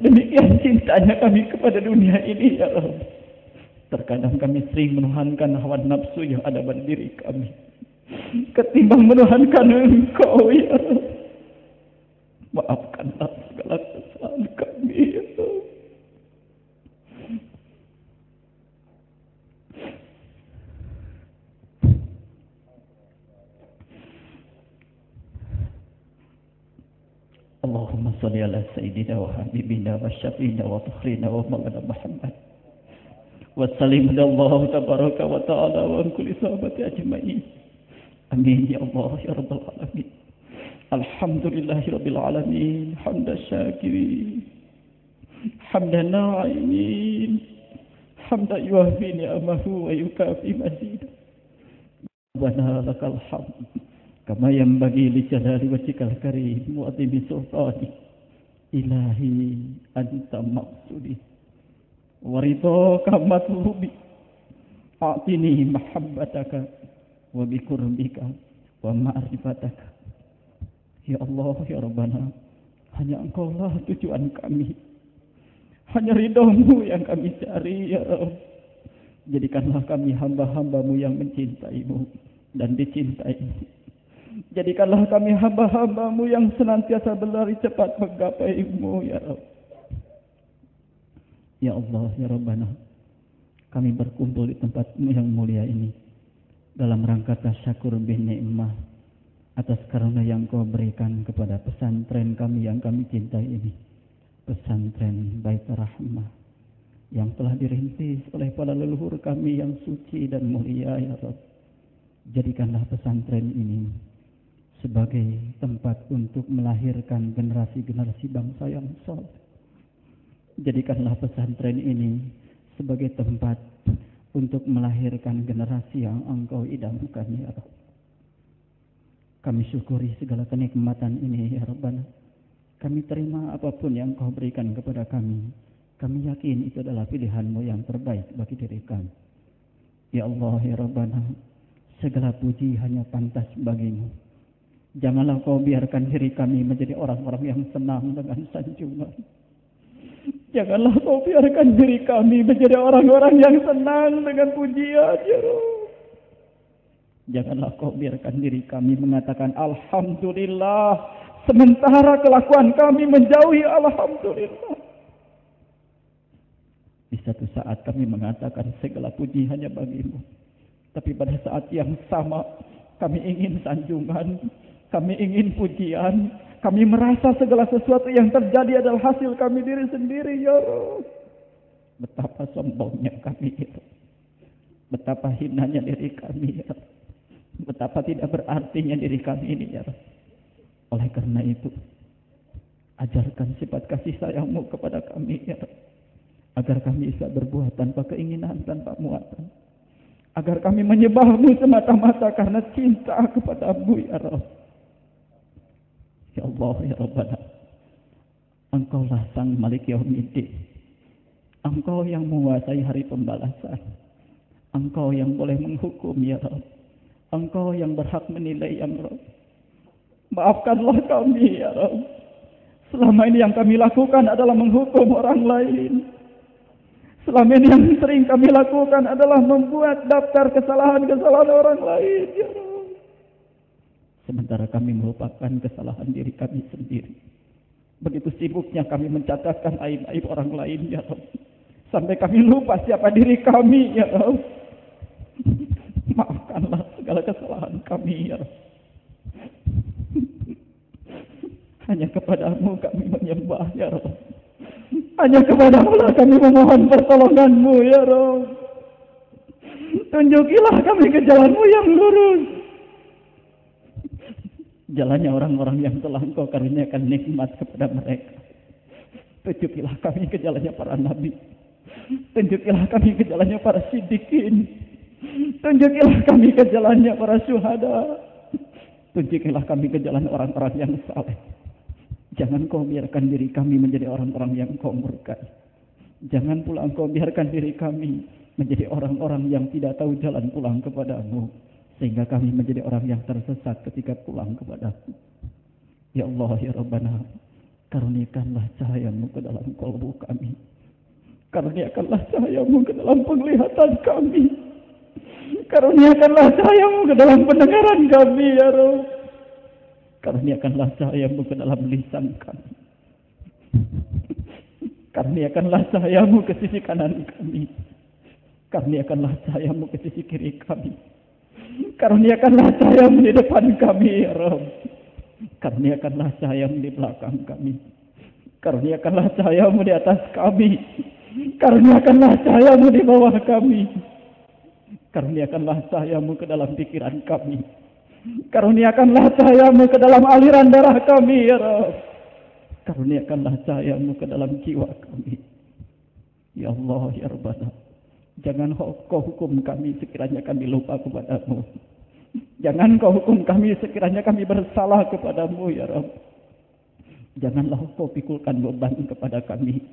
Demikian cintanya kami kepada dunia ini, ya Allah. Terkadang kami sering menuhankan hawa nafsu yang ada pada diri kami ketimbang menuhankan Engkau, ya Allah. Maafkanlah segala kesalahan kami. Allahumma salli ala sayyidina wa habibina wa syafiina wa tukhrina wa maulana Muhammad wa sallim Allah tabaraka wa ta'ala wa an kulli sahabati ajma'in. Amin ya Allah ya rabbal alamin. Alhamdulillahi rabbil alamin hamdan syakirin hamdan na'imin hamdan yuwafi ni'amahu wa yukafi mazidah. Rabbana lakal hamd kama yanbaghi li jalali wajhikal karim wa azimi sultani. Ilahi anta maqsudi wa ridhaka matlubi. A'tini mahabbataka wa bikurbika wa ma'rifataka. Ya Allah ya Rabbana, hanya Engkau lah tujuan kami, hanya ridhamu yang kami cari ya Rabb. Jadikanlah kami hamba-hambamu yang mencintaimu dan dicintai. Jadikanlah kami hamba-hambamu yang senantiasa berlari cepat menggapaimu ya Rabb. Ya Allah ya Rabbana, kami berkumpul di tempatmu yang mulia ini dalam rangka tasyakur bin ni'mah atas karunia yang Kau berikan kepada pesantren kami yang kami cintai ini, pesantren Baitur Rahmah yang telah dirintis oleh para leluhur kami yang suci dan mulia ya Rabb. Jadikanlah pesantren ini sebagai tempat untuk melahirkan generasi-generasi bangsa yang saleh. Jadikanlah pesantren ini sebagai tempat untuk melahirkan generasi yang Engkau idamkan ya Rabb. Kami syukuri segala kenikmatan ini ya Rabbana. Kami terima apapun yang Kau berikan kepada kami. Kami yakin itu adalah pilihan-Mu yang terbaik bagi diri kami. Ya Allah ya Rabbana, segala puji hanya pantas bagi-Mu. Janganlah Kau biarkan diri kami menjadi orang-orang yang senang dengan sanjungan. Janganlah Kau biarkan diri kami menjadi orang-orang yang senang dengan pujian ya Rabb. Janganlah Kau biarkan diri kami mengatakan Alhamdulillah, sementara kelakuan kami menjauhi Alhamdulillah. Di satu saat kami mengatakan segala puji hanya bagi-Mu, tapi pada saat yang sama kami ingin sanjungan, kami ingin pujian, kami merasa segala sesuatu yang terjadi adalah hasil kami diri sendiri ya Rabb. Betapa sombongnya kami ya Rabb. Betapa hinanya diri kami ya Rabb. Betapa tidak berartinya diri kami ini ya Rabb. Oleh karena itu, ajarkan sifat kasih sayang-Mu kepada kami ya Rabb, agar kami bisa berbuat tanpa keinginan, tanpa muatan, agar kami menyembah-Mu semata-mata karena cinta kepada-Mu ya Rabb. Ya Allah ya Rabbana, Engkaulah Sang Malik Yaumiddin. Engkau yang menguasai hari pembalasan. Engkau yang boleh menghukum ya Rabb. Engkau yang berhak menilai ya Rabb. Maafkanlah kami ya Rabb. Selama ini yang kami lakukan adalah menghukum orang lain. Selama ini yang sering kami lakukan adalah membuat daftar kesalahan-kesalahan orang lain ya Rabb. Sementara kami melupakan kesalahan diri kami sendiri. Begitu sibuknya kami mencatatkan aib-aib orang lain ya Rabb, sampai kami lupa siapa diri kami ya Rabb. Maafkanlah segala kesalahan kami ya Rabb. Hanya kepada-Mu kami menyembah ya Rabb. Hanya kepada-Mu lah kami memohon pertolongan-Mu ya Rabb. Tunjukilah kami ke jalan-Mu yang lurus. Jalannya orang-orang yang telah Engkau karuniakan nikmat kepada mereka. Tunjukilah kami ke jalannya para nabi. Tunjukilah kami ke jalannya para siddiqin. Tunjukilah kami ke jalannya para syuhada. Tunjukilah kami ke jalan orang-orang yang saleh. Jangan Kau biarkan diri kami menjadi orang-orang yang Kau murkai. Jangan pula Engkau biarkan diri kami menjadi orang-orang yang tidak tahu jalan pulang kepada-Mu, sehingga kami menjadi orang yang tersesat ketika pulang kepada-Mu. Ya Allah ya Rabbana, karuniakanlah cahaya-Mu ke dalam kalbu kami. Karuniakanlah cahaya-Mu ke dalam penglihatan kami. Karuniakanlah cahaya-Mu ke dalam pendengaran kami ya Rabb. Karuniakanlah cahaya-Mu ke dalam lisan kami. Karuniakanlah cahaya-Mu ke sisi kanan kami. Karuniakanlah cahaya-Mu ke sisi kiri kami. Karuniakanlah cahaya-Mu di depan kami ya Rabb. Karuniakanlah cahaya-Mu di belakang kami. Karuniakanlah cahaya-Mu di atas kami. Karuniakanlah cahaya-Mu di bawah kami. Karuniakanlah cahaya-Mu ke dalam pikiran kami. Karuniakanlah cahaya-Mu ke dalam aliran darah kami, ya Rabb. Karuniakanlah cahaya-Mu ke dalam jiwa kami. Ya Allah, ya Rabbana. Jangan Kau hukum kami sekiranya kami lupa kepada-Mu. Jangan Kau hukum kami sekiranya kami bersalah kepada-Mu, ya Rabb. Janganlah Kau pikulkan beban kepada kami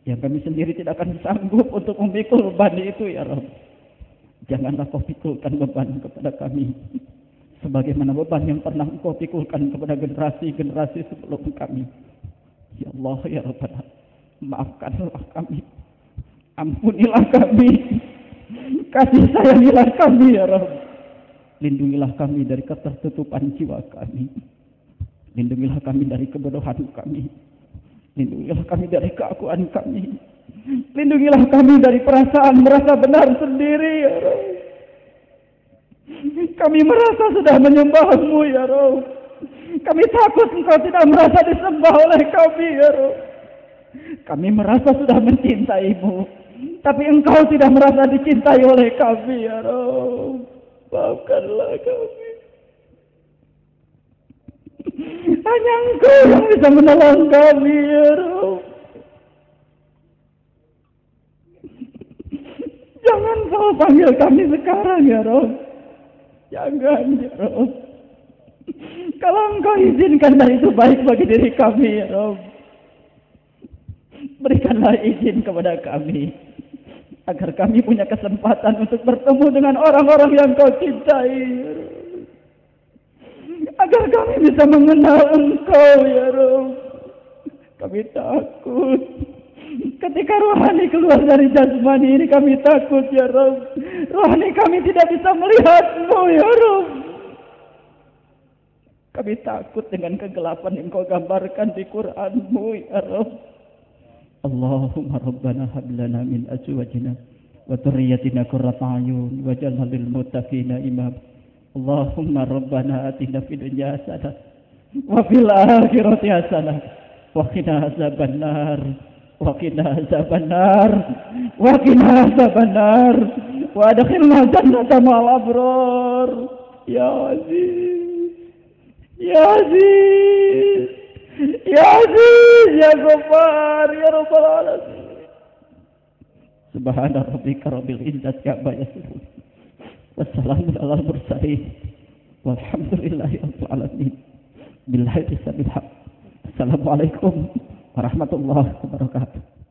yang kami sendiri tidak akan sanggup untuk memikul beban itu, ya Rabb. Janganlah Kau pikulkan beban kepada kami sebagaimana beban yang pernah Kau pikulkan kepada generasi-generasi sebelum kami. Ya Allah, ya Rabbana, maafkanlah kami, ampunilah kami, kasih sayangilah kami, ya Rabb. Lindungilah kami dari ketertutupan jiwa kami. Lindungilah kami dari kebodohan kami. Lindungilah kami dari keakuan kami. Lindungilah kami dari perasaan merasa benar sendiri, ya Rabb. Kami merasa sudah menyembah-Mu, ya Rabb. Kami takut Engkau tidak merasa disembah oleh kami, ya Rabb. Kami merasa sudah mencintai-Mu, tapi Engkau tidak merasa dicintai oleh kami, ya Rabb. Maafkanlah kami. Hanya Engkau yang bisa menolong kami, ya Rabb. Jangan Kau panggil kami sekarang, ya Rabb. Jangan, ya Rabb. Kalau Engkau izinkan dan itu baik bagi diri kami, ya Rabb. Berikanlah izin kepada kami agar kami punya kesempatan untuk bertemu dengan orang-orang yang Kau cintai, ya Rabb. Agar kami bisa mengenal Engkau, ya Rabb. Kami takut ketika rohani keluar dari jasmani ini, kami takut, ya Rabb. Rohani kami tidak bisa melihat-Mu, ya Rabb. Kami takut dengan kegelapan yang Kau gambarkan di Quran-Mu, ya Rabb. Allahumma rabbana hab lana min azwajina wa dhurriyyatina qurrata a'yun waj'alna lil muttaqina imama. Allahumma rabbana atina fid dunya hasanah wa fil akhirati hasanah wa qina azabannar wa qina azabannar wa qina azabannar wa adkhilna jannata ma'al abrar. Ya Aziz, ya Aziz, ya Aziz, ya Ghaffar, ya Rabbal alamin. Subhana rabbika rabbil izzati amma yasifun. Wassalamu ala mursalin. Walhamdulillahi rabbil alamin. Billahi taufiq. Assalamualaikum warahmatullahi wabarakatuh.